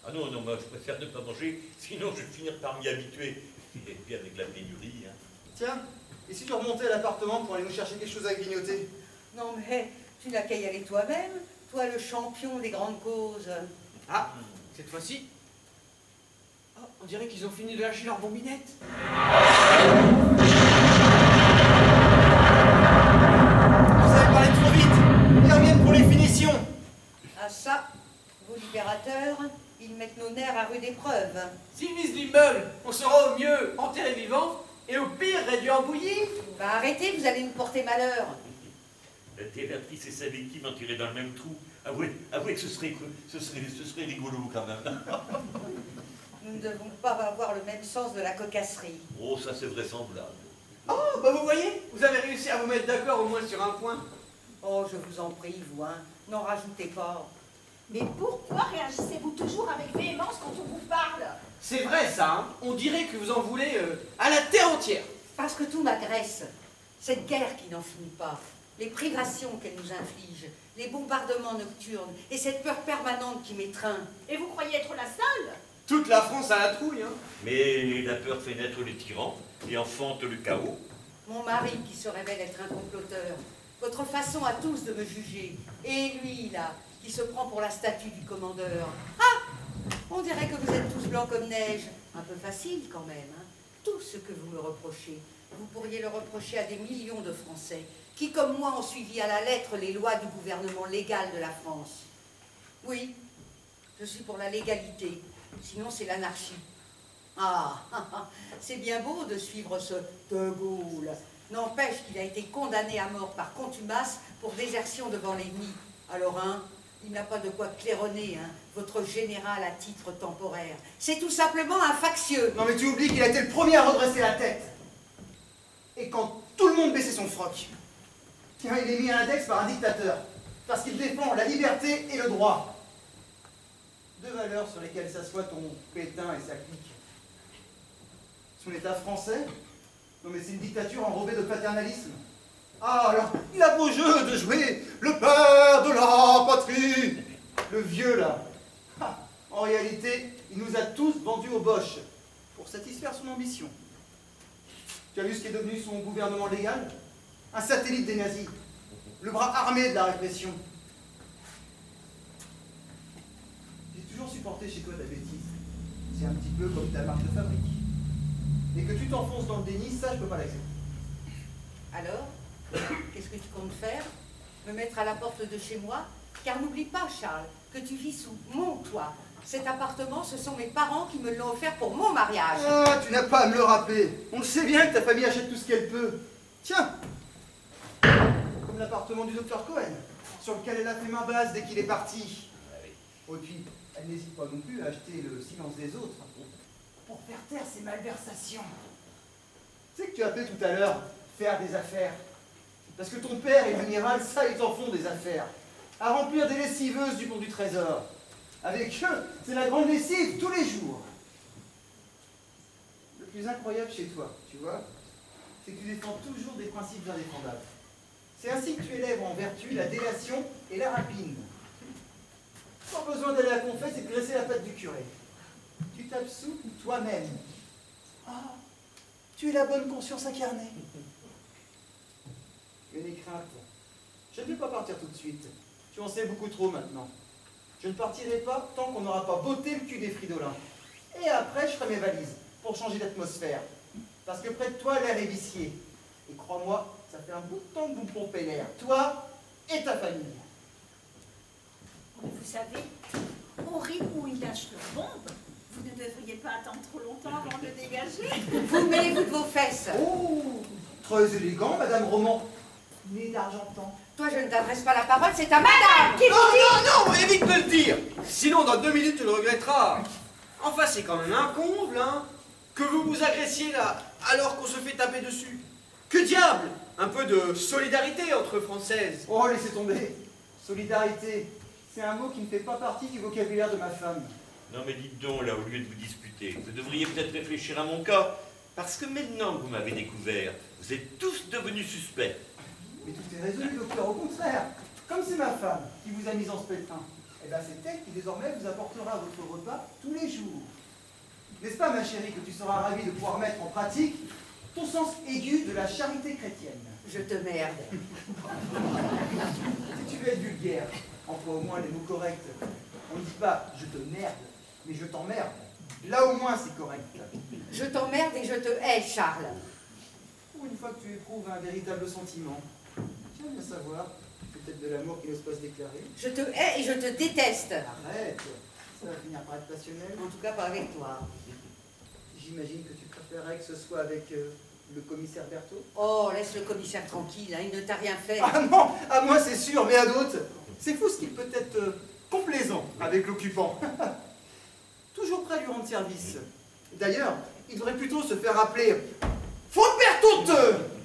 Ah non, non, moi je préfère ne pas manger, sinon je vais finir par m'y habituer. Et puis avec la pénurie. Hein. Tiens, et si tu remontais à l'appartement pour aller nous chercher quelque chose à grignoter? Non mais, tu n'as qu'à y aller toi-même. Toi, le champion des grandes causes. Ah, cette fois-ci. Oh, on dirait qu'ils ont fini de lâcher leur bombinette. Vous avez parlé trop vite. Ils reviennent pour les finitions. Ah ça, vos libérateurs, ils mettent nos nerfs à rude épreuve. S'ils visent l'immeuble, on sera au mieux enterré vivant et au pire réduit en bouillie. Bah arrêtez, vous allez nous porter malheur. La dévertrice et sa victime en tiraient dans le même trou. Avouez que ce serait rigolo quand même. Nous ne devons pas avoir le même sens de la cocasserie. Oh, ça c'est vraisemblable. Oh, bah vous voyez, vous avez réussi à vous mettre d'accord au moins sur un point. Oh, je vous en prie, vous, hein. N'en rajoutez pas. Mais pourquoi réagissez-vous toujours avec véhémence quand on vous parle? C'est vrai ça, hein. On dirait que vous en voulez à la terre entière. Parce que tout m'agresse. Cette guerre qui n'en finit pas, les privations qu'elle nous inflige, les bombardements nocturnes et cette peur permanente qui m'étreint. Et vous croyez être la seule? Toute la France à la trouille, hein. Mais la peur fait naître les tyrans et enfante le chaos. Mon mari qui se révèle être un comploteur, votre façon à tous de me juger, et lui, là, qui se prend pour la statue du commandeur. Ah! On dirait que vous êtes tous blancs comme neige. Un peu facile quand même, hein. Tout ce que vous me reprochez, vous pourriez le reprocher à des millions de Français qui, comme moi, ont suivi à la lettre les lois du gouvernement légal de la France. Oui, je suis pour la légalité, sinon c'est l'anarchie. Ah, c'est bien beau de suivre ce De Gaulle. N'empêche qu'il a été condamné à mort par contumace pour désertion devant l'ennemi. Alors, hein, il n'a pas de quoi claironner, hein, votre général à titre temporaire. C'est tout simplement un factieux. Non mais tu oublies qu'il a été le premier à redresser la tête. Et quand tout le monde baissait son froc. Tiens, il est mis à l'index par un dictateur. Parce qu'il défend la liberté et le droit. Deux valeurs sur lesquelles s'assoit ton Pétain et sa clique. Son État français? Non mais c'est une dictature enrobée de paternalisme. Ah alors, il a beau jeu de jouer le père de la patrie. Le vieux là. Ah, en réalité, il nous a tous vendus au Bosch pour satisfaire son ambition. Tu as vu ce qui est devenu son gouvernement légal? Un satellite des nazis. Le bras armé de la répression. J'ai toujours supporté chez toi ta bêtise. C'est un petit peu comme ta marque de fabrique. Et que tu t'enfonces dans le déni, ça je peux pas l'accepter. Alors, qu'est-ce que tu comptes faire? Me mettre à la porte de chez moi? Car n'oublie pas, Charles, que tu vis sous mon toit. Cet appartement, ce sont mes parents qui me l'ont offert pour mon mariage. Ah, tu n'as pas à me le rappeler. On le sait bien que ta famille achète tout ce qu'elle peut. Tiens, comme l'appartement du docteur Cohen, sur lequel elle a fait main basse dès qu'il est parti. Oh, et puis, elle n'hésite pas non plus à acheter le silence des autres pour faire taire ses malversations. Tu sais que tu as fait tout à l'heure faire des affaires. Parce que ton père et l'amiral, ça, ils en font des affaires. À remplir des lessiveuses du pont du Trésor. Avec eux, c'est la grande lessive tous les jours. Le plus incroyable chez toi, tu vois, c'est que tu défends toujours des principes indéfendables. C'est ainsi que tu élèves en vertu la délation et la rapine. Pas besoin d'aller à la confesse et de graisser la patte du curé. Tu t'absous toi-même. Ah, tu es la bonne conscience incarnée. Mais n'aie crainte, je ne vais pas partir tout de suite. Tu en sais beaucoup trop maintenant. Je ne partirai pas tant qu'on n'aura pas botté le cul des fridolins. Et après, je ferai mes valises pour changer d'atmosphère. Parce que près de toi, l'air est vicié. Et crois-moi, ça fait un bout de temps que vous me pompez l'air. Toi et ta famille. Vous savez, au rythme où il lâche leur bombe, vous ne devriez pas attendre trop longtemps avant de le dégager. Vous mêlez-vous de vos fesses. Oh, très élégant, Madame Roman. Née d'Argentan. Toi, je ne t'adresse pas la parole, c'est à madame qui Non, non, non, évite de le dire. Sinon, dans 2 minutes, tu le regretteras. Enfin, c'est quand même un comble, hein, que vous vous agressiez là, alors qu'on se fait taper dessus. Que diable! Un peu de solidarité entre Françaises. Oh, laissez tomber. Solidarité, c'est un mot qui ne fait pas partie du vocabulaire de ma femme. Non mais dites donc, là, au lieu de vous disputer, vous devriez peut-être réfléchir à mon cas. Parce que maintenant que vous m'avez découvert, vous êtes tous devenus suspects. Mais tout est résolu, docteur, au contraire. Comme c'est ma femme qui vous a mis en ce pétrin, eh ben c'est elle qui désormais vous apportera votre repas tous les jours. N'est-ce pas, ma chérie, que tu seras ravie de pouvoir mettre en pratique ton sens aigu de la charité chrétienne? Je te merde. Si tu veux être vulgaire, emploie au moins les mots corrects. On ne dit pas « je te merde », mais « je t'emmerde ». Là au moins c'est correct. Je t'emmerde et je te hais, Charles. Pour une fois que tu éprouves un véritable sentiment, tiens bien savoir, peut-être de l'amour qui n'ose pas se déclarer. Je te hais et je te déteste. Arrête, ça va finir par être passionnel. En tout cas, pas avec toi. J'imagine que tu préférerais que ce soit avec le commissaire Berthaud. Oh, laisse le commissaire tranquille, hein, il ne t'a rien fait. Ah non, à moi c'est sûr, mais à d'autres. C'est fou ce qu'il peut être complaisant avec l'occupant. Toujours prêt à lui rendre service. D'ailleurs, il devrait plutôt se faire appeler Faute Berthaud,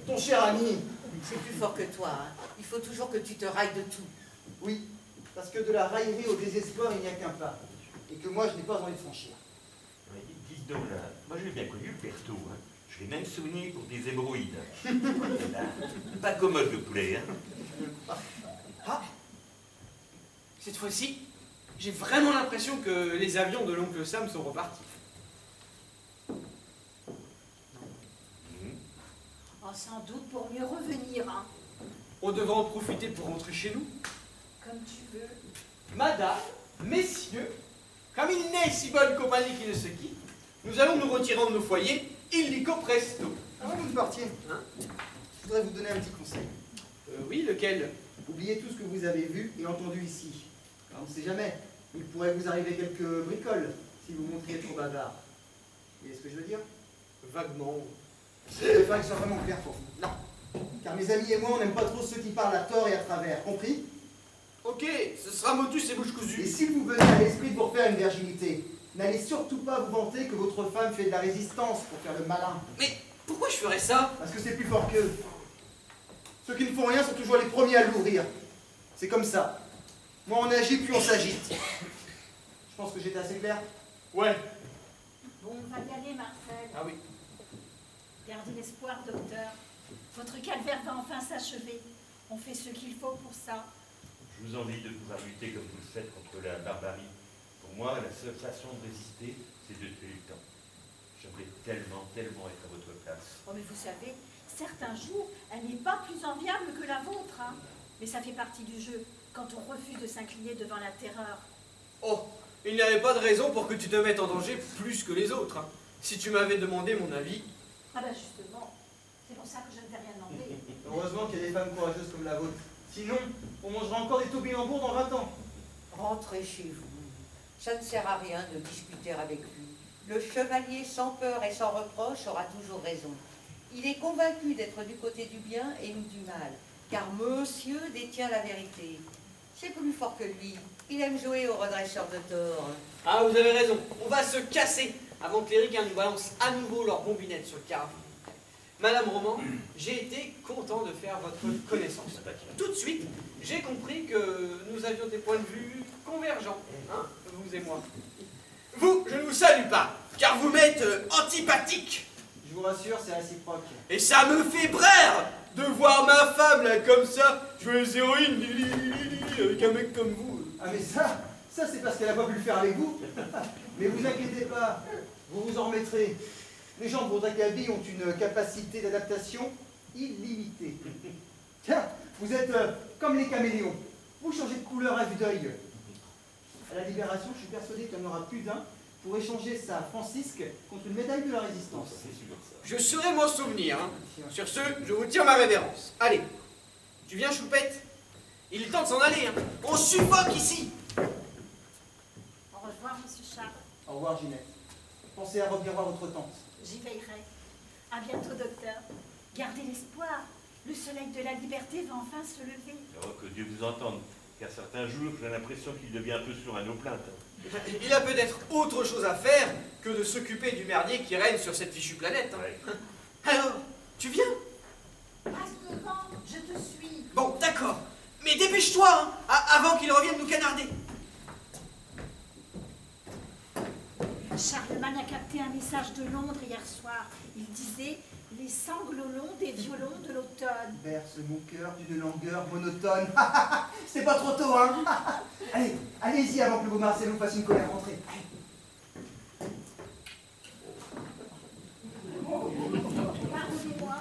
ton cher ami. C'est plus fort que toi, hein. Il faut toujours que tu te railles de tout. Oui, parce que de la raillerie au désespoir, il n'y a qu'un pas. Et que moi, je n'ai pas envie de franchir. Ouais, dites donc là, moi je l'ai bien connu le Berthaud, hein. Je l'ai même soigné pour des hémorroïdes. Et là, pas commode le poulet, hein. Ah, cette fois-ci, j'ai vraiment l'impression que les avions de l'oncle Sam sont repartis. Oh, sans doute pour mieux revenir, hein. On devra en profiter pour rentrer chez nous. Comme tu veux. Madame, messieurs, comme il n'est si bonne compagnie qui ne se quitte, nous allons nous retirer de nos foyers, illico presto. Avant que vous partiez, Hein? je voudrais vous donner un petit conseil. Oui, lequel? Oubliez tout ce que vous avez vu et entendu ici. On ne sait jamais, il pourrait vous arriver quelques bricoles si vous montriez trop bavard. Vous voyez ce que je veux dire? Vaguement. Il faudrait que ce soit vraiment clair pour vous. Non. Car mes amis et moi, on n'aime pas trop ceux qui parlent à tort et à travers. Compris? Ok, ce sera motus et bouche Et cousue. si vous venez à l'esprit de vous refaire une virginité, n'allez surtout pas vous vanter que votre femme fait de la résistance pour faire le malin. Mais pourquoi je ferais ça? Parce que c'est plus fort qu'eux. Ceux qui ne font rien sont toujours les premiers à l'ouvrir. C'est comme ça. Moi, on agit, puis on s'agite. Je pense que j'étais assez clair. Ouais. Bon, on va y aller, Marcel. Ah oui. Gardez l'espoir, docteur. Votre calvaire va enfin s'achever. On fait ce qu'il faut pour ça. Je vous envie de pouvoir lutter comme vous le faites contre la barbarie. Pour moi, la seule façon de résister, c'est de tuer le temps. J'aimerais tellement, tellement être à votre place. Oh, mais vous savez, certains jours, elle n'est pas plus enviable que la vôtre, hein. Mais ça fait partie du jeu, quand on refuse de s'incliner devant la terreur. Oh, il n'y avait pas de raison pour que tu te mettes en danger plus que les autres. Hein. Si tu m'avais demandé mon avis... Ah ben justement, c'est pour ça que je ne t'ai rien demandé. Heureusement qu'il y a des femmes courageuses comme la vôtre. Sinon, on mangera encore des topinambours dans 20 ans. Rentrez chez vous. Ça ne sert à rien de discuter avec lui. Le chevalier sans peur et sans reproche aura toujours raison. Il est convaincu d'être du côté du bien et nous du mal, car monsieur détient la vérité. C'est plus fort que lui. Il aime jouer au redresseur de tort. Ah, vous avez raison. On va se casser avant que les ricains nous balancent à nouveau leurs bombinettes sur le carrefour. Madame Roman, j'ai été content de faire votre connaissance. Tout de suite, j'ai compris que nous avions des points de vue convergents, hein, vous et moi. Vous, je ne vous salue pas, car vous m'êtes antipathique. Je vous rassure, c'est réciproque. Et ça me fait braire de voir ma femme là comme ça, joueuse héroïne, avec un mec comme vous. Ah mais ça c'est parce qu'elle n'a pas pu le faire avec vous. Mais vous inquiétez pas, vous vous en remettrez. Les gens de Baudry-Caby ont une capacité d'adaptation illimitée. Tiens, vous êtes comme les caméléons. Vous changez de couleur à vue d'œil. À la Libération, je suis persuadé qu'il y en aura plus d'un pour échanger sa Francisque contre une médaille de la Résistance. Je saurai m'en souvenir. Hein. Sur ce, je vous tire ma révérence. Allez, tu viens, Choupette? Il est temps de s'en aller. Hein. On suffoque ici. Au revoir, monsieur Charles. Au revoir, Ginette. Pensez à revenir voir votre tante. J'y veillerai. À bientôt, docteur. Gardez l'espoir. Le soleil de la liberté va enfin se lever. Oh, que Dieu vous entende, car certains jours, j'ai l'impression qu'il devient un peu sourd à nos plaintes. Il a peut-être autre chose à faire que de s'occuper du merdier qui règne sur cette fichue planète. Hein. Ouais. Alors, tu viens? Reste devant, je te suis. Bon, d'accord. Mais dépêche-toi, hein, avant qu'il revienne nous canarder. Charlemagne a capté un message de Londres hier soir. Il disait « Les sanglots longs des violons de l'automne ». Berce mon cœur d'une langueur monotone. C'est pas trop tôt, hein. Allez, allez-y avant que le beau Marcel nous fasse une colère rentrée. Pardonnez-moi,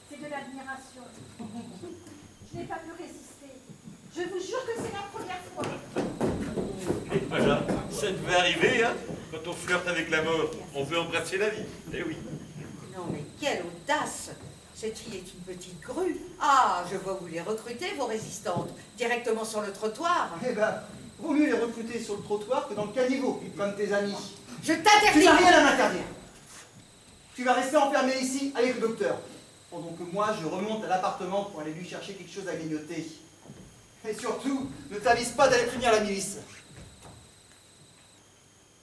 c'est de l'admiration. Je n'ai pas pu résister. Je vous jure que c'est la première fois. Et voilà, ça devait arriver, hein. Quand on flirte avec la mort, on veut embrasser la vie. Eh oui. Non mais quelle audace! Cette fille est une petite grue. Ah, je vois vous les recruter, vos résistantes, directement sur le trottoir. Eh ben, vaut mieux les recruter sur le trottoir que dans le caniveau, comme tes amis. Je Tu t'interdis! n'as rien à m'interdire. Tu vas rester enfermé ici avec le docteur, pendant que moi je remonte à l'appartement pour aller lui chercher quelque chose à grignoter. Et surtout, ne t'avise pas d'aller prévenir la milice.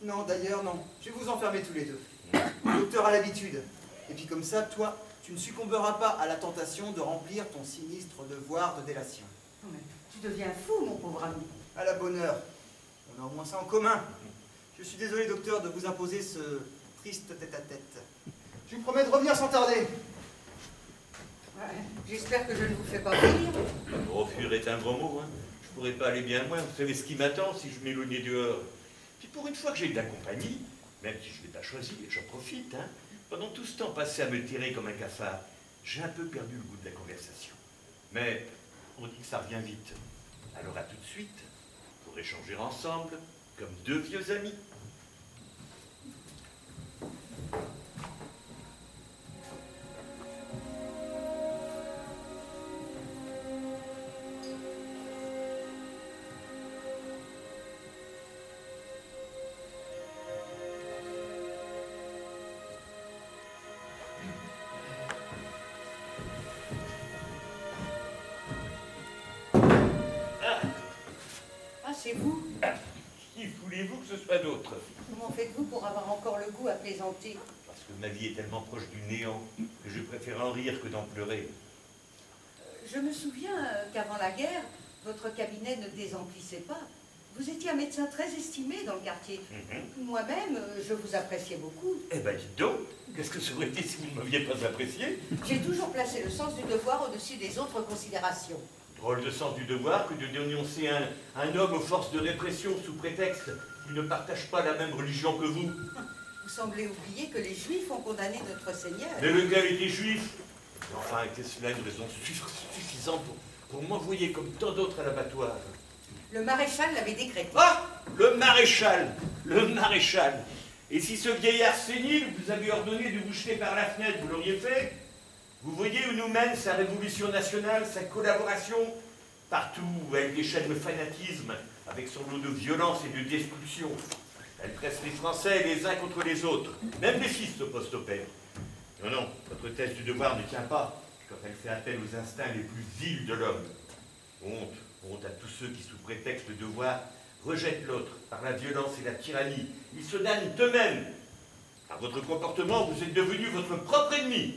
Non, d'ailleurs, non. Je vais vous enfermer tous les deux. Le docteur a l'habitude. Et puis comme ça, toi, tu ne succomberas pas à la tentation de remplir ton sinistre devoir de délation. Non, mais tu deviens fou, mon pauvre ami. À la bonne heure. On a au moins ça en commun. Je suis désolé, docteur, de vous imposer ce triste tête-à-tête. Je vous promets de revenir sans tarder. Ouais, j'espère que je ne vous fais pas rire. Oh, fuir est un gros mot, hein. Je pourrais pas aller bien loin. Vous savez ce qui m'attend si je m'éloignais dehors. Puis pour une fois que j'ai de la compagnie, même si je ne l'ai pas choisi, j'en profite, hein. Pendant tout ce temps passé à me tirer comme un cafard, j'ai un peu perdu le goût de la conversation. Mais on dit que ça revient vite. Alors à tout de suite, pour échanger ensemble, comme deux vieux amis. Ah, c'est vous? Qui voulez-vous que ce soit d'autre? Comment faites-vous pour avoir encore le goût à plaisanter? Parce que ma vie est tellement proche du néant que je préfère en rire que d'en pleurer. Je me souviens qu'avant la guerre, votre cabinet ne désemplissait pas. Vous étiez un médecin très estimé dans le quartier. Moi-même, je vous appréciais beaucoup. Eh ben, dites donc, qu'est-ce que ça aurait été si vous ne m'aviez pas apprécié? J'ai toujours placé le sens du devoir au-dessus des autres considérations. Drôle de sens du devoir que de dénoncer un homme aux forces de répression sous prétexte qu'il ne partage pas la même religion que vous. Vous semblez oublier que les Juifs ont condamné notre Seigneur. Mais le gars était juif. Enfin, était-ce là une raison suffisante pour m'envoyer comme tant d'autres à l'abattoir? Le maréchal l'avait décrété. Ah! Le maréchal! Le maréchal! Et si ce vieillard sénile vous avait ordonné de vous jeter par la fenêtre, vous l'auriez fait? Vous voyez où nous mène sa révolution nationale, sa collaboration? Partout où elle déchaîne le fanatisme, avec son lot de violence et de destruction. Elle presse les Français les uns contre les autres. Même les fils s'opposent au père. Non, non, votre thèse du devoir ne tient pas quand elle fait appel aux instincts les plus vils de l'homme. Honte, honte à tous ceux qui, sous prétexte de devoir, rejettent l'autre par la violence et la tyrannie. Ils se damnent eux-mêmes. Par votre comportement, vous êtes devenu votre propre ennemi.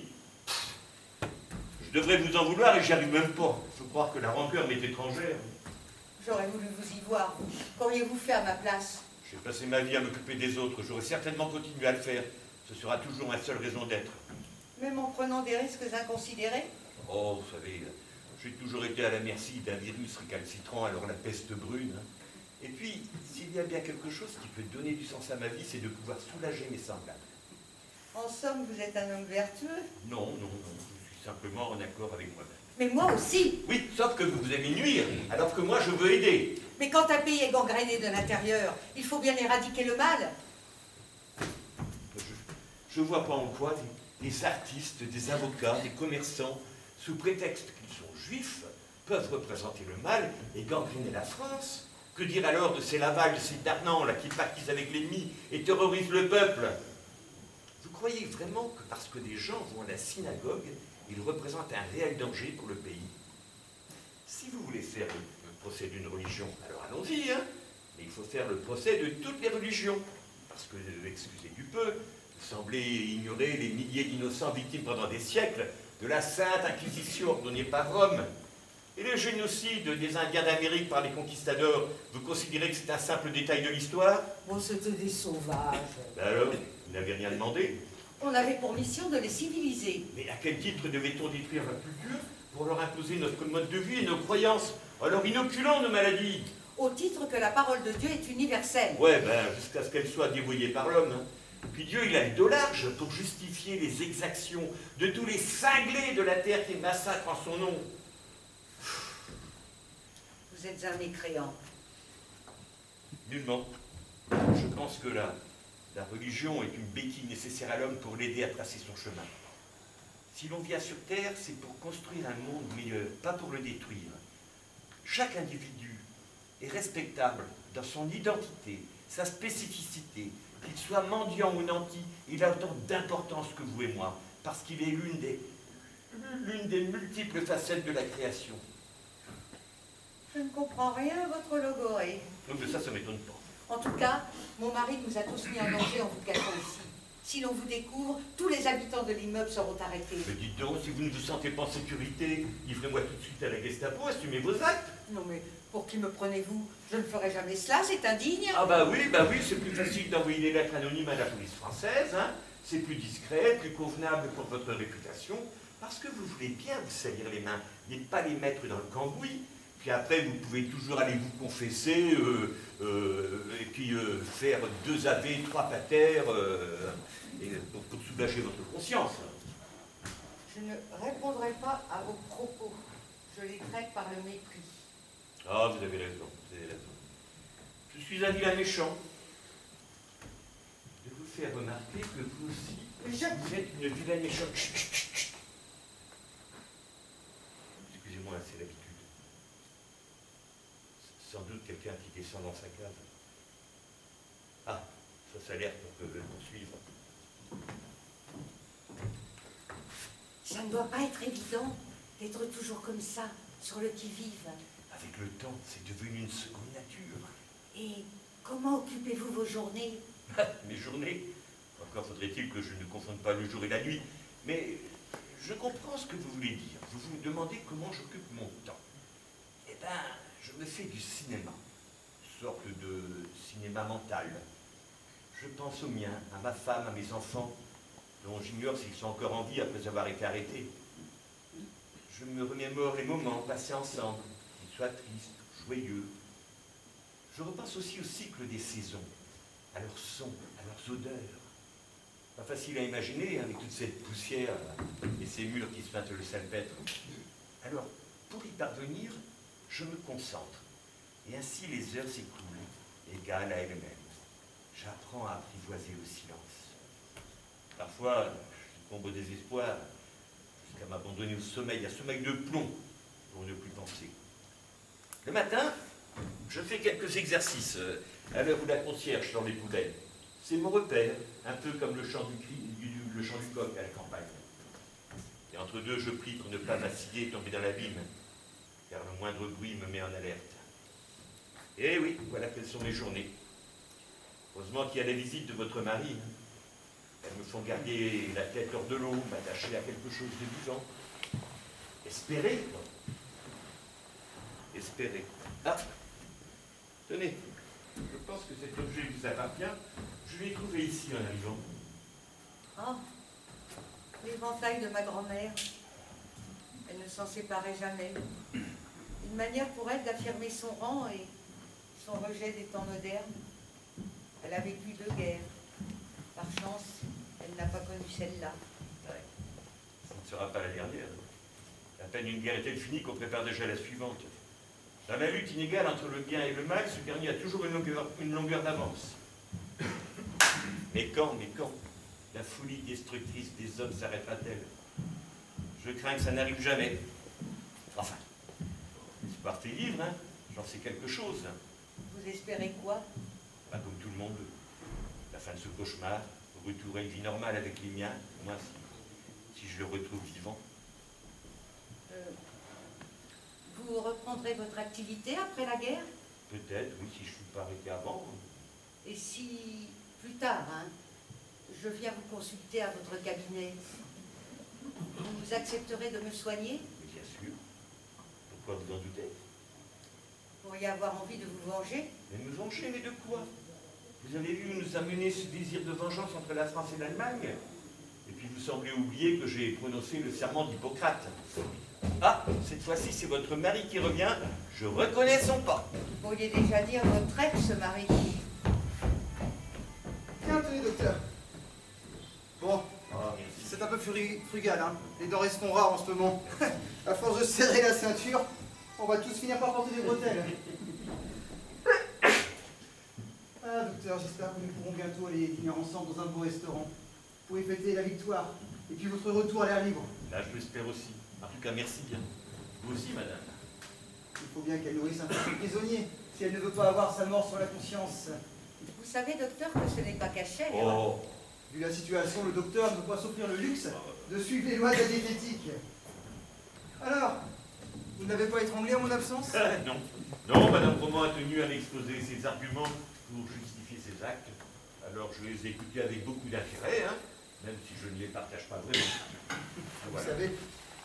Je devrais vous en vouloir et j'y arrive même pas. Il faut croire que la rancœur m'est étrangère. J'aurais voulu vous y voir. Qu'auriez-vous fait à ma place? J'ai passé ma vie à m'occuper des autres. J'aurais certainement continué à le faire. Ce sera toujours ma seule raison d'être. Même en prenant des risques inconsidérés? Oh, vous savez, j'ai toujours été à la merci d'un virus récalcitrant, alors la peste brune. Et puis, s'il y a bien quelque chose qui peut donner du sens à ma vie, c'est de pouvoir soulager mes semblables. En somme, vous êtes un homme vertueux? Non, non, non. Je suis simplement en accord avec moi-même. Mais moi aussi. Oui, sauf que vous aimez nuire, alors que moi je veux aider. Mais quand un pays est gangréné de l'intérieur, il faut bien éradiquer le mal. Je vois pas en quoi des artistes, des avocats, des commerçants, sous prétexte qu'ils sont juifs, peuvent représenter le mal et gangréner la France. Que dire alors de ces Laval, de ces Darnan, là, qui pactisent avec l'ennemi et terrorisent le peuple? Vous croyez vraiment que parce que des gens vont à la synagogue, ils représentent un réel danger pour le pays? Si vous voulez faire le procès d'une religion, alors allons-y, hein. Mais il faut faire le procès de toutes les religions. Parce que, excusez du peu, vous semblez ignorer les milliers d'innocents victimes pendant des siècles de la sainte inquisition ordonnée par Rome. Et le génocide des Indiens d'Amérique par les conquistadors, vous considérez que c'est un simple détail de l'histoire? Bon, c'était des sauvages. Ben alors, vous n'avez rien demandé? On avait pour mission de les civiliser. Mais à quel titre devait-on détruire la culture pour leur imposer notre mode de vie et nos croyances, en leur inoculant nos maladies? Au titre que la parole de Dieu est universelle. Ouais, ben, jusqu'à ce qu'elle soit dévoyée par l'homme. Hein. Puis Dieu, il a le dos large pour justifier les exactions de tous les cinglés de la terre qui massacrent en son nom. Vous êtes un mécréant. Nullement. Je pense que la religion est une béquille nécessaire à l'homme pour l'aider à tracer son chemin. Si l'on vient sur Terre, c'est pour construire un monde meilleur, pas pour le détruire. Chaque individu est respectable dans son identité, sa spécificité. Qu'il soit mendiant ou nanti, il a autant d'importance que vous et moi, parce qu'il est l'une des multiples facettes de la création. Je ne comprends rien à votre logorée. Donc ça m'étonne pas. En tout cas, mon mari nous a tous mis en danger en vous cachant ici. Si l'on vous découvre, tous les habitants de l'immeuble seront arrêtés. Mais dites donc, si vous ne vous sentez pas en sécurité, livrez-moi tout de suite à la Gestapo, assumez vos actes. Non mais, pour qui me prenez-vous? Je ne ferai jamais cela, c'est indigne. Ah bah oui, c'est plus facile d'envoyer des lettres anonymes à la police française, hein. C'est plus discret, plus convenable pour votre réputation, parce que vous voulez bien vous salir les mains, mais pas les mettre dans le cambouis. Puis après, vous pouvez toujours aller vous confesser, et puis faire 2 ave, 3 pater, pour soulager votre conscience. Je ne répondrai pas à vos propos. Je les traite par le mépris. Ah, vous avez raison, vous avez raison. Je suis un vilain méchant. De vous faire remarquer que vous aussi, vous êtes une vilaine méchante. Chut, chut, chut, chut. Excusez-moi, c'est l'habitude. Sans doute quelqu'un qui descend dans sa cave. Ah, ça s'alerte pour que je poursuive. Ça ne doit pas être évident d'être toujours comme ça, sur le qui-vive. Avec le temps, c'est devenu une seconde nature. Et comment occupez-vous vos journées? Mes journées? Encore faudrait-il que je ne confonde pas le jour et la nuit. Mais je comprends ce que vous voulez dire. Vous vous demandez comment j'occupe mon temps. Eh ben, je me fais du cinéma. sorte de cinéma mental. Je pense au mien, à ma femme, à mes enfants, dont j'ignore s'ils sont encore en vie après avoir été arrêtés. Je me remémore les moments passés ensemble, qu'ils soient tristes, joyeux. Je repense aussi au cycle des saisons, à leurs sons, à leurs odeurs. Pas facile à imaginer avec toute cette poussière et ces murs qui se peintent le salpêtre. Alors, pour y parvenir, je me concentre. Et ainsi les heures s'écoulent, égales à elles-mêmes. J'apprends à apprivoiser le silence. Parfois, je succombe au désespoir, jusqu'à m'abandonner au sommeil, un sommeil de plomb, pour ne plus penser. Le matin, je fais quelques exercices, à l'heure où la concierge sort les poubelles. C'est mon repère, un peu comme le chant le chant du coq à la campagne. Et entre deux, je prie pour ne pas vaciller et tomber dans l'abîme, car le moindre bruit me met en alerte. Et oui, voilà quelles sont mes journées. Heureusement qu'il y a la visite de votre mari. Elles me font garder la tête hors de l'eau, m'attacher à quelque chose de vivant. Espérer, quoi. Espérer. Ah, tenez, je pense que cet objet vous appartient. Je l'ai trouvé ici en arrivant. Oh, l'éventail de ma grand-mère. Elle ne s'en séparait jamais. Une manière pour elle d'affirmer son rang et son rejet des temps modernes. Elle a vécu 2 guerres. Par chance, elle n'a pas connu celle-là. Ouais. Ça ne sera pas la dernière. À peine une guerre est-elle finie qu'on prépare déjà la suivante. Dans la lutte inégale entre le bien et le mal, ce dernier a toujours une longueur d'avance. Mais quand la folie destructrice des hommes s'arrêtera-t-elle? Je crains que ça n'arrive jamais. Enfin, l'espoir fait vivre, hein. J'en sais quelque chose. Vous espérez quoi? Pas comme tout le monde. La fin de ce cauchemar, retour à une vie normale avec les miens, moi si je le retrouve vivant. Vous reprendrez votre activité après la guerre? Peut-être, oui, si je ne suis pas arrêté avant. Et si, plus tard, hein, je viens vous consulter à votre cabinet, vous accepterez de me soigner? Mais bien sûr. Pourquoi vous en doutez? Vous pourriez avoir envie de vous venger? Mais me venger, mais de quoi? Vous avez vu où nous a mené ce désir de vengeance entre la France et l'Allemagne? Et puis vous semblez oublier que j'ai prononcé le serment d'Hippocrate. Ah, cette fois-ci, c'est votre mari qui revient. Je reconnais son pas. Vous pourriez déjà dire votre ex-mari. Tiens, tenez, docteur. Bon, Ah, merci. c'est un peu frugal, hein. Les denrées se font rares en ce moment. À force de serrer la ceinture, on va tous finir par porter des bretelles. Ah, docteur, j'espère que nous pourrons bientôt aller dîner ensemble dans un beau restaurant. Vous pouvez fêter la victoire et puis votre retour à l'air libre. Là, je l'espère aussi. En tout cas, merci bien. Vous aussi, madame. Il faut bien qu'elle nourrisse un petit prisonnier si elle ne veut pas avoir sa mort sur la conscience. Vous savez, docteur, que ce n'est pas caché. Hein? Oh, Vu la situation, le docteur ne peut pas s'offrir le luxe de suivre les lois de la diététique. Alors, vous n'avez pas étranglé en mon absence? non. Non, madame Roman a tenu à m'exposer ses arguments pour justifier ses actes. Alors, je les ai écoutés avec beaucoup d'intérêt, hein, même si je ne les partage pas vraiment. Vous savez,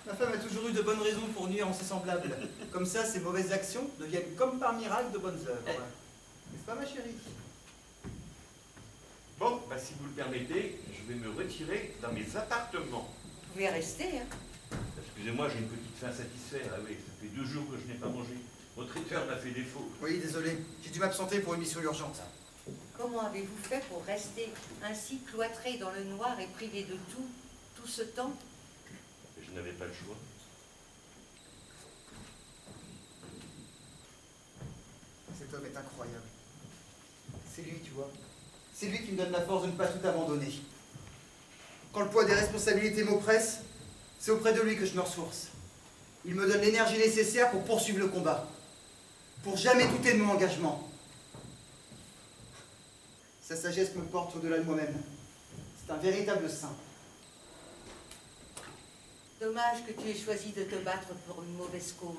ma femme a toujours eu de bonnes raisons pour nuire en ses semblables. Comme ça, ses mauvaises actions deviennent comme par miracle de bonnes œuvres. N'est-ce pas, ma chérie? Bon, bah, si vous le permettez, je vais me retirer dans mes appartements. Vous pouvez rester. Hein? Excusez-moi, j'ai une petite faim satisfaite. Ah oui, ça fait 2 jours que je n'ai pas mangé. Votre traiteur m'a fait défaut. Oui, désolé. J'ai dû m'absenter pour une mission urgente. Comment avez-vous fait pour rester ainsi cloîtré dans le noir et privé de tout ce temps? Je n'avais pas le choix. Cet homme est incroyable. C'est lui, tu vois. C'est lui qui me donne la force de ne pas tout abandonner. Quand le poids des responsabilités m'oppresse, c'est auprès de lui que je me ressource. Il me donne l'énergie nécessaire pour poursuivre le combat. Pour jamais douter de mon engagement. Sa sagesse me porte au-delà de moi-même. C'est un véritable saint. Dommage que tu aies choisi de te battre pour une mauvaise cause.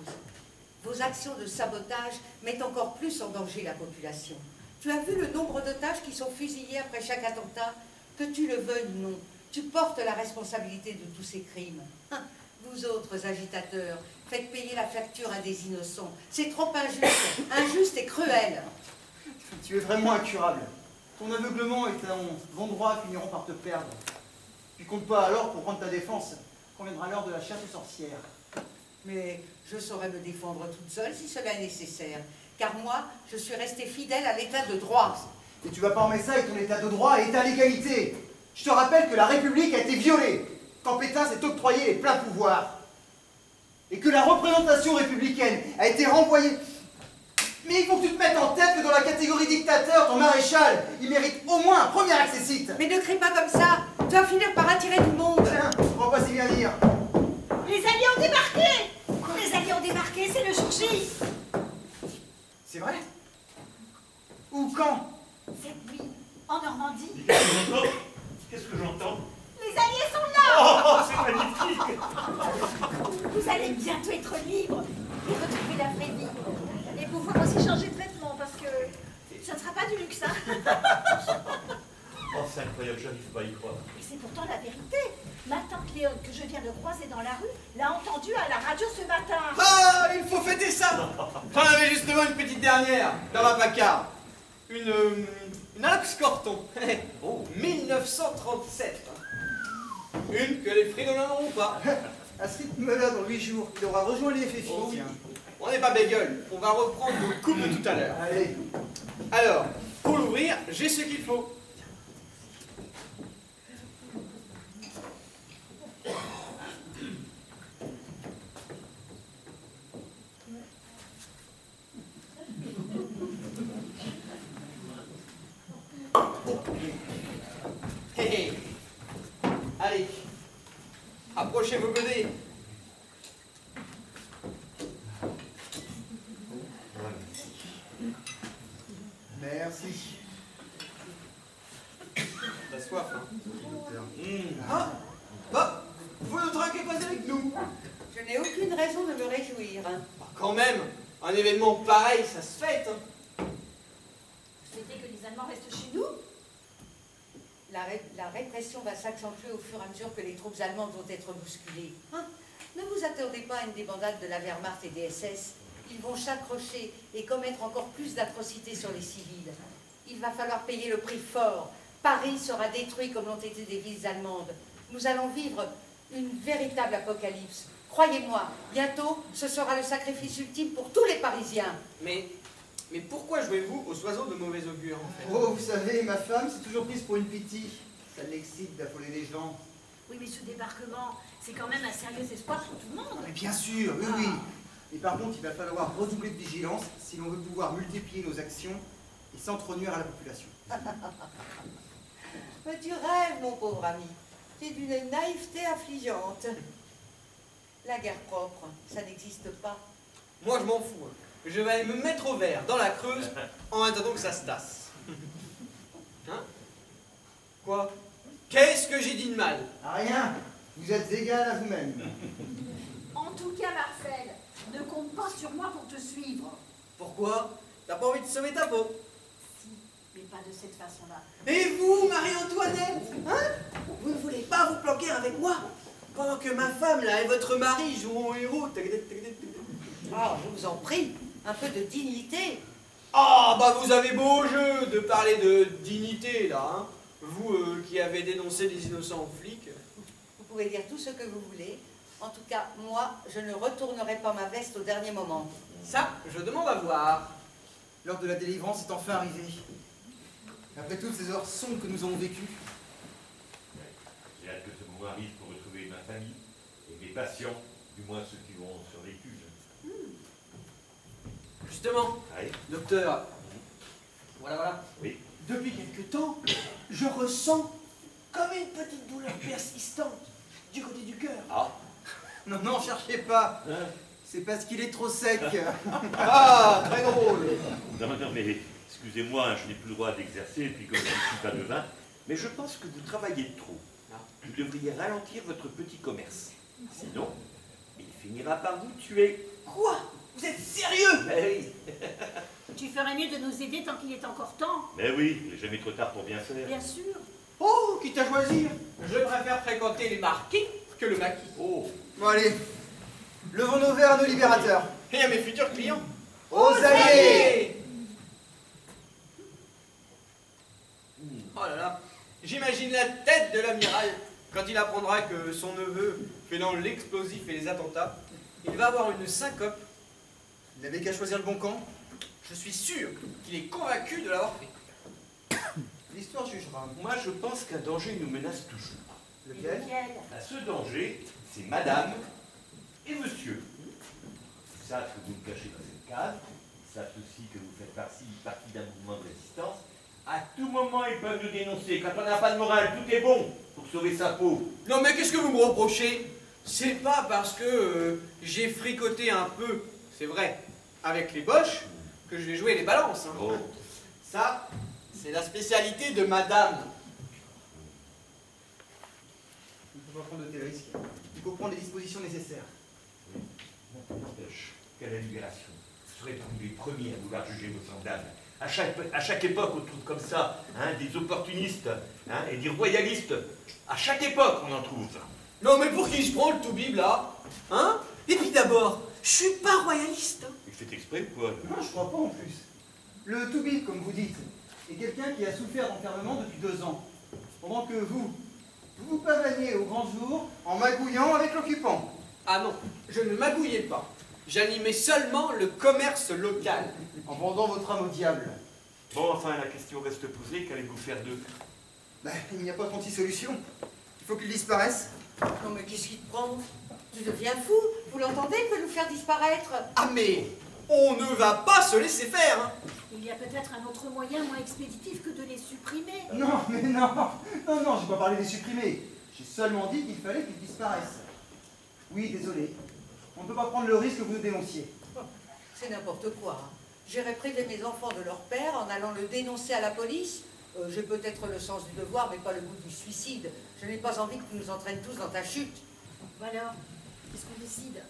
Vos actions de sabotage mettent encore plus en danger la population. Tu as vu le nombre d'otages qui sont fusillés après chaque attentat? Que tu le veuilles ou non, tu portes la responsabilité de tous ces crimes. Hein, vous autres agitateurs, faites payer la facture à des innocents. C'est trop injuste, injuste et cruel. Tu es vraiment incurable. Ton aveuglement et ton vent droit finiront par te perdre. Tu comptes pas alors pour prendre ta défense quand viendra l'heure de la chasse aux sorcières. Mais je saurais me défendre toute seule si cela est nécessaire. Car moi, je suis restée fidèle à l'état de droit. Et tu vas pas emmener ça avec ton état de droit et ta légalité. Je te rappelle que la République a été violée quand Pétain s'est octroyé les pleins pouvoirs. Et que la représentation républicaine a été renvoyée. Mais il faut que tu te mettes en tête que dans la catégorie dictateur, ton maréchal, il mérite au moins un premier accessite. Mais ne crie pas comme ça. Tu vas finir par attirer du monde. Tiens, on va pas si bien dire. Les Alliés ont débarqué! Les Alliés ont débarqué, c'est le jour J! C'est vrai? Où, quand? Cette nuit, en Normandie, Qu'est-ce que j'entends? les Alliés sont là! Oh, c'est magnifique! Vous allez bientôt être libre et retrouver la vraie vie. Et pouvoir aussi changer de vêtements parce que ça ne sera pas du luxe, hein? Oh, c'est incroyable, j'arrive pas à y croire. Et c'est pourtant la vérité. Ma tante Léon, que je viens de croiser dans la rue, l'a entendu à la radio ce matin. Ah, il faut fêter ça. J'en avais justement une petite dernière dans ma placard. Une Alex Corton. Oh, 1937. Une que les fridolins n'auront pas. À ce rythme-là, dans 8 jours, il aura rejoint les FFI. Oh oui. Tiens. On n'est pas bégueule. On va reprendre nos coupes de tout à l'heure. Allez. Alors, pour l'ouvrir, j'ai ce qu'il faut. Hé hé. Allez, approchez vos godets. Merci. T'as soif, hein? Ah, bah, vous ne trinquez pas avec nous. Je n'ai aucune raison de me réjouir. Bah, quand même, un événement pareil, ça se fête. Hein. Vous souhaitez que les Allemands restent chez nous? La répression va s'accentuer au fur et à mesure que les troupes allemandes vont être bousculées. Hein? Ne vous attendez pas à une débandade de la Wehrmacht et des SS. Ils vont s'accrocher et commettre encore plus d'atrocités sur les civils. Il va falloir payer le prix fort. Paris sera détruit comme l'ont été des villes allemandes. Nous allons vivre une véritable apocalypse. Croyez-moi, bientôt, ce sera le sacrifice ultime pour tous les Parisiens. Mais pourquoi jouez-vous aux oiseaux de mauvais augure, en fait? Oh, vous savez, ma femme s'est toujours prise pour une pitié. Ça l'excite d'affoler les gens. Oui, mais ce débarquement, c'est quand même un sérieux espoir pour tout le monde. Mais bien sûr, oui, oui. Et par contre, il va falloir redoubler de vigilance si l'on veut pouvoir multiplier nos actions et sans trop nuire à la population. Mais tu rêves, mon pauvre ami. Tu es d'une naïveté affligeante. La guerre propre, ça n'existe pas. Moi, je m'en fous. Hein. Je vais aller me mettre au vert, dans la Creuse, en attendant que ça se tasse. Hein? Quoi? Qu'est-ce que j'ai dit de mal? Ah, rien. Vous êtes égal à vous-même. En tout cas, Marcel, ne compte pas sur moi pour te suivre. Pourquoi? T'as pas envie de sauver ta peau? Si, mais pas de cette façon-là. Et vous, Marie-Antoinette, hein? Vous ne voulez pas vous planquer avec moi? Pendant que ma femme, là, et votre mari jouent au héros. Ah, je vous en prie, un peu de dignité. Ah, bah vous avez beau jeu de parler de dignité, là, hein? Vous qui avez dénoncé des innocents flics. Vous pouvez dire tout ce que vous voulez. En tout cas, moi, je ne retournerai pas ma veste au dernier moment. Ça, je demande à voir. L'heure de la délivrance est enfin arrivée. Après toutes ces heures sombres que nous avons vécues. J'ai hâte que ce moment arrive pour retrouver ma famille et mes patients, du moins ceux qui vont survécu. Justement, Oui. docteur, voilà. Oui. Depuis quelque temps, je ressens comme une petite douleur persistante du côté du cœur. Ah. Non, non, cherchez pas. C'est parce qu'il est trop sec. Ah, très drôle. Non, mais excusez-moi, hein, je n'ai plus le droit d'exercer, et puis comme je ne suis pas devin, mais je pense que vous travaillez trop. Vous devriez ralentir votre petit commerce. Sinon, il finira par vous tuer. Quoi? Vous êtes sérieux? Mais oui, Tu ferais mieux de nous aider tant qu'il est encore temps. mais oui, il n'est jamais trop tard pour bien faire. Bien sûr. Oh, quitte à choisir, je préfère fréquenter les marquis que le maquis. Oh, Bon, allez. Levons nos verres à nos libérateurs. Et à mes futurs clients. Aux alliés! la tête de l'amiral, quand il apprendra que son neveu fait dans l'explosif et les attentats, il va avoir une syncope. Il n'avait qu'à choisir le bon camp. Je suis sûr qu'il est convaincu de l'avoir fait. L'histoire jugera. Moi, je pense qu'un danger nous menace toujours. Lequel? Ce danger, c'est madame et monsieur. Ils savent que vous me cachez dans cette cave. Ils savent aussi que vous faites partie d'un mouvement de résistance. À tout moment, ils peuvent nous dénoncer. Quand on n'a pas de morale, tout est bon pour sauver sa peau. Non mais qu'est-ce que vous me reprochez? C'est pas parce que j'ai fricoté un peu, c'est vrai, avec les boches, que je vais jouer les balances. Hein. Oh. Ça, c'est la spécialité de madame. Il ne faut pas prendre de tels risques. Il faut prendre les dispositions nécessaires. N'empêche qu'à la libération, vous serez parmi les premiers à vouloir juger vos semblables. À chaque époque, on trouve comme ça des opportunistes et des royalistes. À chaque époque, on en trouve. Non mais pour qui je prends le toubib là? Hein? Et puis d'abord, je suis pas royaliste. Hein. Il fait exprès ou quoi? Non, je crois pas en plus. Le toubib, comme vous dites, est quelqu'un qui a souffert d'enfermement depuis 2 ans. Pendant que vous pavaniez au grand jour en magouillant avec l'occupant. Ah non, je ne magouillais pas. J'animais seulement le commerce local. En vendant votre âme au diable. Bon, enfin, la question reste posée. Qu'allez-vous faire d'eux? Ben, il n'y a pas 36 solutions. Il faut qu'il disparaisse. Non mais qu'est-ce qui te prend? Tu deviens fou. Vous l'entendez, il peut nous faire disparaître. Ah mais, on ne va pas se laisser faire. Hein. Il y a peut-être un autre moyen moins expéditif que de les supprimer. Non, mais non. Non, je n'ai pas parlé des supprimés. J'ai seulement dit qu'il fallait qu'ils disparaissent. Oui, désolé. On ne peut pas prendre le risque que vous nous dénonciez. C'est n'importe quoi. Hein. J'irai priver mes enfants de leur père en allant le dénoncer à la police. J'ai peut-être le sens du devoir, mais pas le goût du suicide. Je n'ai pas envie que tu nous entraînes tous dans ta chute. Bon alors, qu'est-ce qu'on décide?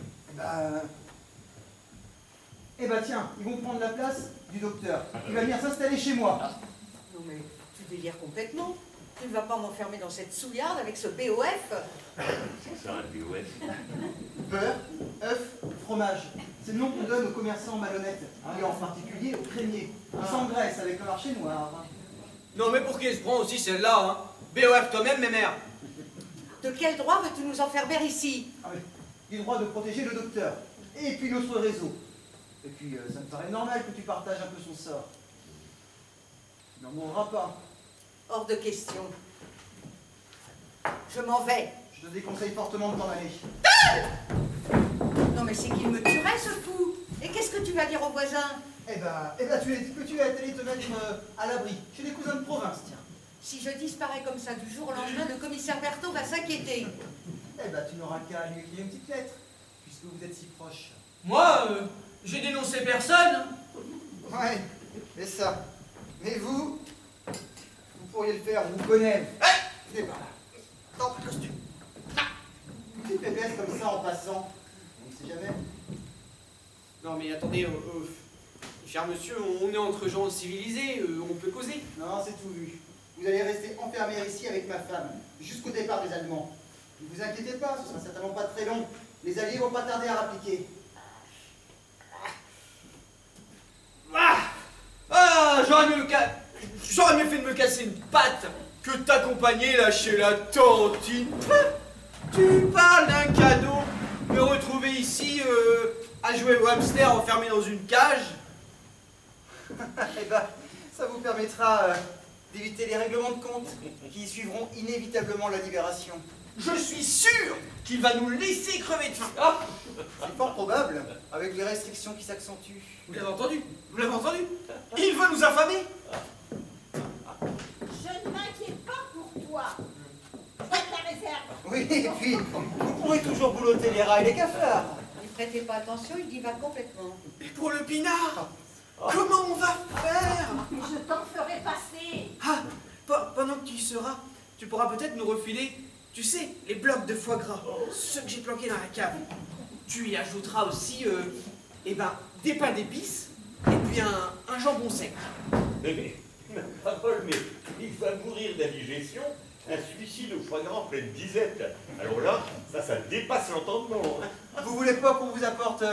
Eh ben tiens, ils vont prendre la place du docteur. Il va venir s'installer chez moi. Non mais tu délires complètement. Tu ne vas pas m'enfermer dans cette souillarde avec ce BOF. C'est ça, un BOS. Beurre, œuf, fromage. C'est le nom qu'on donne aux commerçants malhonnêtes. Et en particulier aux crémiers. Ils s'engraissent avec le marché noir. Non mais pour qui je prends aussi celle-là? Hein. BOF toi-même, mes mères. De quel droit veux-tu nous enfermer ici? Ah oui, il a le droit de protéger le docteur. Et puis notre réseau. Et puis ça me paraît normal que tu partages un peu son sort. Tu n'en mourras pas. Hors de question. Je m'en vais. Je te déconseille fortement de t'en aller. Non mais c'est qu'il me tuerait ce fou. Et qu'est-ce que tu vas dire aux voisins? Eh ben, tu es allé te mettre à l'abri, chez les cousins de province, tiens. Si je disparais comme ça du jour au lendemain, le commissaire Berthaud va s'inquiéter. Eh ben, tu n'auras qu'à lui écrire une petite lettre, puisque vous êtes si proches. Moi, j'ai dénoncé personne. Ouais, c'est ça. Mais vous pourriez le faire, on vous connaît. Eh ben, dans le costume. Des faiblesses comme ça en passant, on ne sait jamais. Non mais attendez, cher monsieur, on est entre gens civilisés, on peut causer. Non, c'est tout vu. Vous allez rester enfermé ici avec ma femme, jusqu'au départ des Allemands. Ne vous inquiétez pas, ce sera certainement pas très long. Les Alliés vont pas tarder à rappliquer. J'aurais mieux fait de me casser une patte que de t'accompagner là chez la tantine. Tu parles d'un cadeau, me retrouver ici à jouer au hamster enfermé dans une cage. Eh ben, ça vous permettra d'éviter les règlements de compte qui suivront inévitablement la libération. Je suis sûr qu'il va nous laisser crever de faim. Ah, C'est fort probable, avec les restrictions qui s'accentuent. vous l'avez entendu? Vous l'avez entendu? Il veut nous affamer. Je ne m'inquiète pas pour toi. Faites la réserve. Oui, et puis, vous pourrez toujours boulotter les rats et les cafards. Ne prêtez pas attention, il divague complètement. Et pour le pinard, comment on va faire? Je t'en ferai passer. Ah, pendant que tu y seras, tu pourras peut-être nous refiler, tu sais, les blocs de foie gras, ceux que j'ai planqués dans la cave. Tu y ajouteras aussi, des pains d'épices et puis un jambon sec. Mais, ma parole, mais il va mourir d'indigestion. Un suicide au foie gras en pleine disette. Alors là, ça dépasse l'entendement. Hein. Vous voulez pas qu'on vous apporte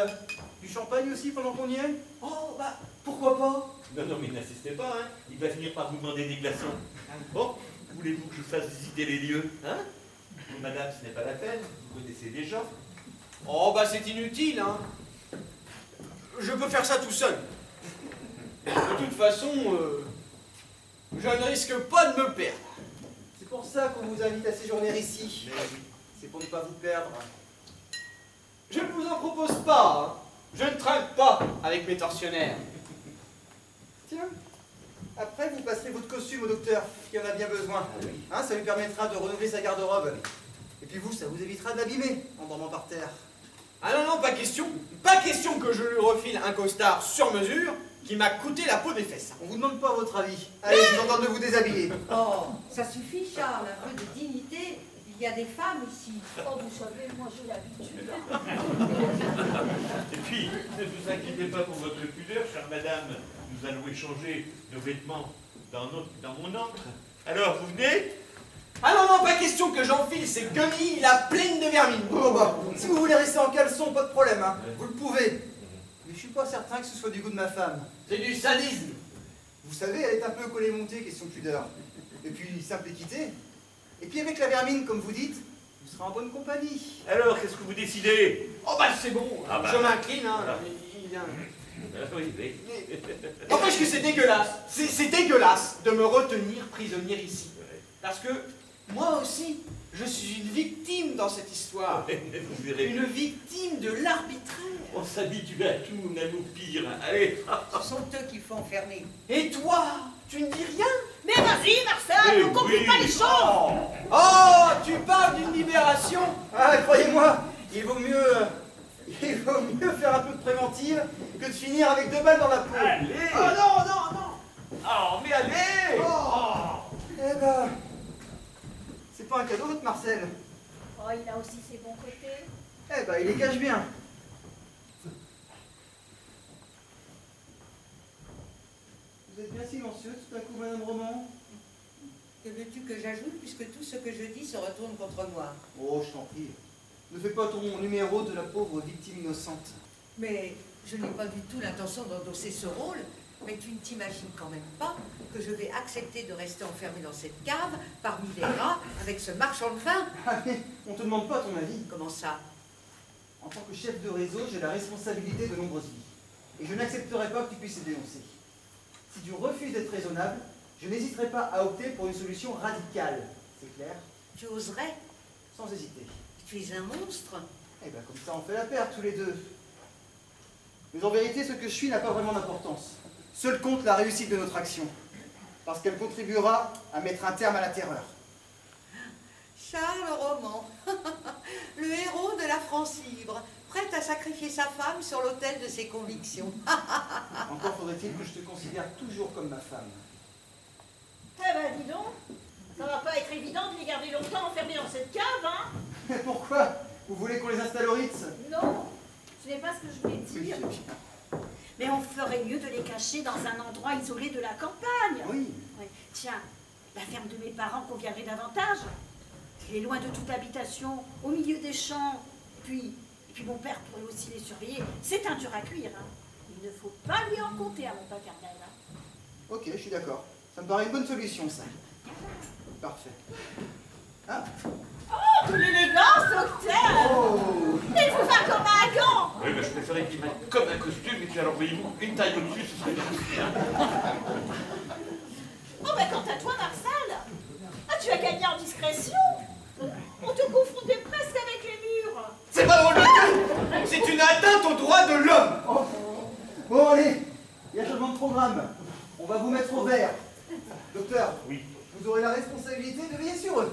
du champagne aussi pendant qu'on y est? Oh, pourquoi pas? Non, mais n'insistez pas, hein. Il va finir par vous demander des glaçons. Bon, Voulez-vous que je fasse visiter les lieux, hein? Madame, ce n'est pas la peine, vous connaissez les gens. Oh, bah c'est inutile, hein. Je peux faire ça tout seul. De toute façon, je ne risque pas de me perdre. C'est pour ça qu'on vous invite à séjourner ici. C'est pour ne pas vous perdre. Je ne vous en propose pas, hein. Je ne trinque pas avec mes tortionnaires. Tiens, après vous passerez votre costume au docteur, qui en a bien besoin. Hein, ça lui permettra de renouveler sa garde-robe. Et puis vous, ça vous évitera de l'abîmer en dormant par terre. Ah non, non, pas question. Pas question que je lui refile un costard sur mesure qui m'a coûté la peau des fesses. On vous demande pas votre avis. Allez, je vous entends de vous déshabiller. Oh, ça suffit, Charles, un peu de dignité. Il y a des femmes ici. Oh, vous savez, moi j'ai l'habitude. Et puis, ne vous inquiétez pas pour votre pudeur, chère madame. Nous allons échanger nos vêtements dans mon encre. Alors, vous venez? Ah non, non, pas question que j'enfile ces guenilles la pleine de vermine. Bon, bah, si vous voulez rester en caleçon, pas de problème, hein. Vous le pouvez. Mais je suis pas certain que ce soit du goût de ma femme. C'est du sadisme. Vous savez, elle est un peu collée montée, question pudeur. Et puis, simple équité. Et puis avec la vermine, comme vous dites, vous serez en bonne compagnie. Alors, qu'est-ce que vous décidez? Oh bah c'est bon, Ah bah. je m'incline, hein. Oui, oui. N'empêche que c'est dégueulasse. C'est dégueulasse de me retenir prisonnière ici. Parce que moi aussi, je suis une victime dans cette histoire. Vous verrez. Une victime de l'arbitraire. On s'habitue à tout, même au pire. Allez. Ce sont eux qui font enfermer. Et toi, tu ne dis rien? Mais vas-y, Marcel, Eh ne complique pas les choses. Oh, tu parles d'une libération? Ah, croyez-moi, il vaut mieux faire un peu de préventive que de finir avec 2 balles dans la peau. Allez. Oh non, non, non. Oh, mais allez. Eh ben, c'est pas un cadeau, votre Marcel. Oh, il a aussi ses bons côtés. Eh ben, il les cache bien. Vous êtes bien silencieux tout à coup, Madame Roman. Que veux-tu que j'ajoute puisque tout ce que je dis se retourne contre moi? Oh, je t'en prie. Ne fais pas ton numéro de la pauvre victime innocente. Mais je n'ai pas du tout l'intention d'endosser ce rôle. Mais tu ne t'imagines quand même pas que je vais accepter de rester enfermé dans cette cave, parmi les rats, avec ce marchand de vin? Ah, mais on te demande pas ton avis. Comment ça? En tant que chef de réseau, j'ai la responsabilité de nombreuses vies. Et je n'accepterai pas que tu puisses les dénoncer. Si tu refuses d'être raisonnable, je n'hésiterai pas à opter pour une solution radicale. C'est clair? Tu oserais? Sans hésiter. Tu es un monstre? Eh bien, comme ça, on fait la paire tous les deux. Mais en vérité, ce que je suis n'a pas vraiment d'importance. Seul compte la réussite de notre action. Parce qu'elle contribuera à mettre un terme à la terreur. Charles Roman, le héros de la France libre, prêt à sacrifier sa femme sur l'autel de ses convictions. Encore faudrait-il que je te considère toujours comme ma femme. Eh ben, dis donc, ça va pas être évident de les garder longtemps enfermés dans cette cave, hein? Mais pourquoi? Vous voulez qu'on les installe au Ritz? Non, ce n'est pas ce que je voulais Oui, dire. c'est bien. Mais on ferait mieux de les cacher dans un endroit isolé de la campagne. Oui. Ouais. Tiens, la ferme de mes parents conviendrait davantage. Il est loin de toute habitation, au milieu des champs. Et puis mon père pourrait aussi les surveiller. C'est un dur à cuire, hein. Il ne faut pas lui en compter à mon paternel, hein. Ok, je suis d'accord. Ça me paraît une bonne solution, ça. Parfait. Ah. Oh, de l'élégance, docteur! Oh. Il vous va comme un gant! Oui, mais je préférais qu'il mette comme un costume et puis alors voyez-vous, une taille au-dessus, ce serait bien aussi, hein. Oh, ben quant à toi, Marcel, tu as gagné en discrétion. On te confondait presque avec les murs. C'est pas drôle du tout. C'est une atteinte aux droits de l'homme. Oh. Bon, allez, il y a changement de programme. On va vous mettre au vert. Docteur, Oui. vous aurez la responsabilité de veiller sur eux.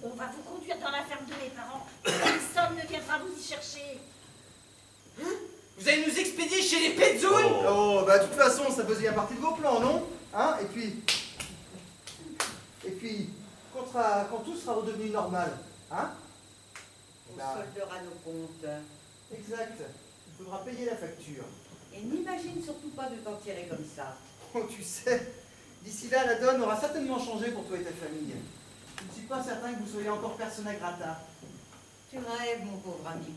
On va vous conduire dans la ferme de mes parents. Personne ne viendra vous y chercher. Vous allez nous expédier chez les Petzounes? Oh, bah de toute façon, ça faisait bien partie de vos plans, non? Hein? Et puis, quand tout sera redevenu normal, hein? On Bah, soldera nos comptes. exact. Il faudra payer la facture. Et n'imagine surtout pas de t'en tirer comme ça. Oh, tu sais, d'ici là, la donne aura certainement changé pour toi et ta famille. Je ne suis pas certain que vous soyez encore persona grata. Tu rêves, mon pauvre ami.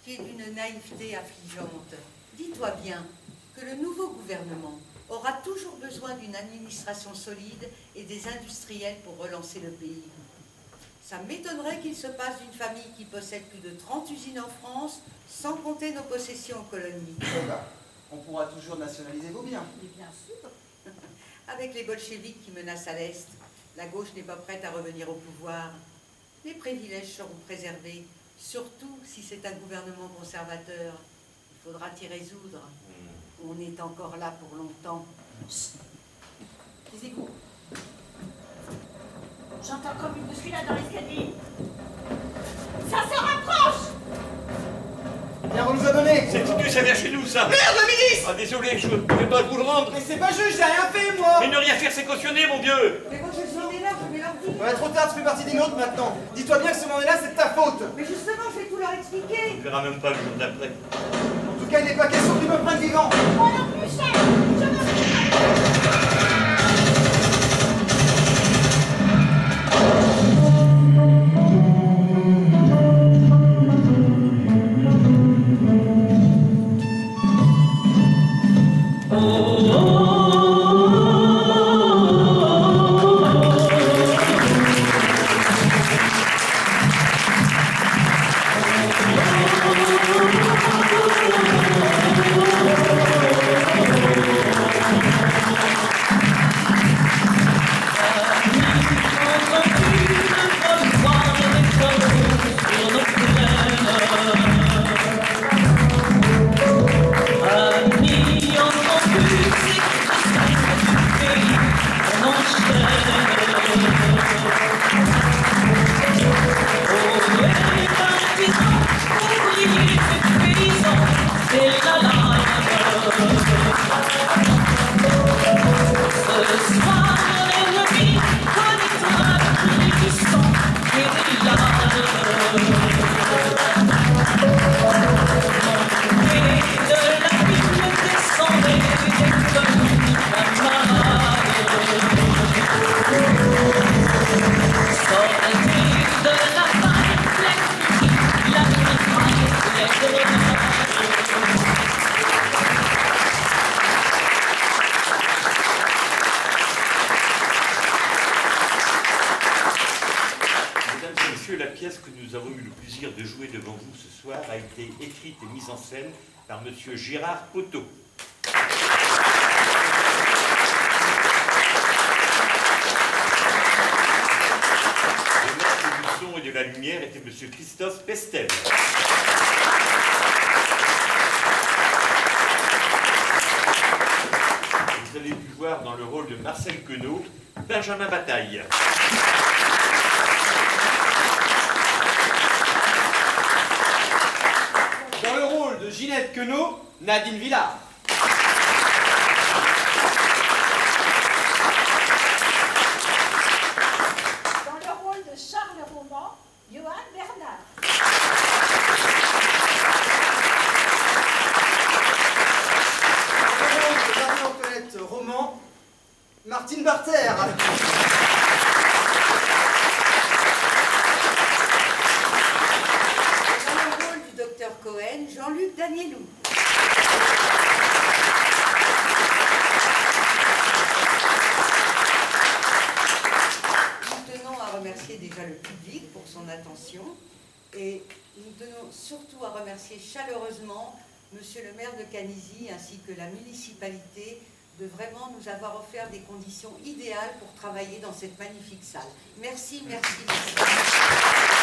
Tu es d'une naïveté affligeante. Dis-toi bien que le nouveau gouvernement aura toujours besoin d'une administration solide et des industriels pour relancer le pays. Ça m'étonnerait qu'il se passe d'une famille qui possède plus de 30 usines en France, sans compter nos possessions aux colonies. Eh ben, on pourra toujours nationaliser vos biens. Mais bien sûr. Avec les bolcheviks qui menacent à l'Est, la gauche n'est pas prête à revenir au pouvoir. Les privilèges seront préservés, surtout si c'est un gouvernement conservateur. Il faudra t'y résoudre. On est encore là pour longtemps. Taisez-vous. J'entends comme une bousculade dans l'escalier. Ça se rapproche! Bien, on nous a donné. C'est Titus, ça vient chez nous, ça. Merde, le ministre! Ah, désolé, je ne pouvais pas vous le rendre. Mais c'est pas juste, j'ai rien fait, moi! Mais ne rien faire, c'est cautionné, mon Dieu. Mais quand je suis là, je vais leur dire. Ouais, trop tard, tu fais partie des nôtres maintenant. Dis-toi bien que ce moment-là, c'est de ta faute. Mais justement, je vais tout leur expliquer. On ne verra même pas le jour d'après. En tout cas, il n'est pas question que tu me prennes vivant. Moi non plus, chef! Je me La pièce que nous avons eu le plaisir de jouer devant vous ce soir a été écrite et mise en scène par M. Gérard Poteau. Le maître du son et de la lumière était M. Christophe Pestel. Vous avez pu voir dans le rôle de Marcel Queneau, Benjamin Bataille. Dans le rôle de Ginette Queneau, Nadine Villard. Dans le rôle de Charles Roman, Johan Bernard. Dans le rôle de Marie-Antoinette Roman, Martine Barter. Cohen, Jean-Luc Danielou. Nous tenons à remercier déjà le public pour son attention et nous tenons surtout à remercier chaleureusement Monsieur le maire de Canizy ainsi que la municipalité de vraiment nous avoir offert des conditions idéales pour travailler dans cette magnifique salle. Merci, merci, merci.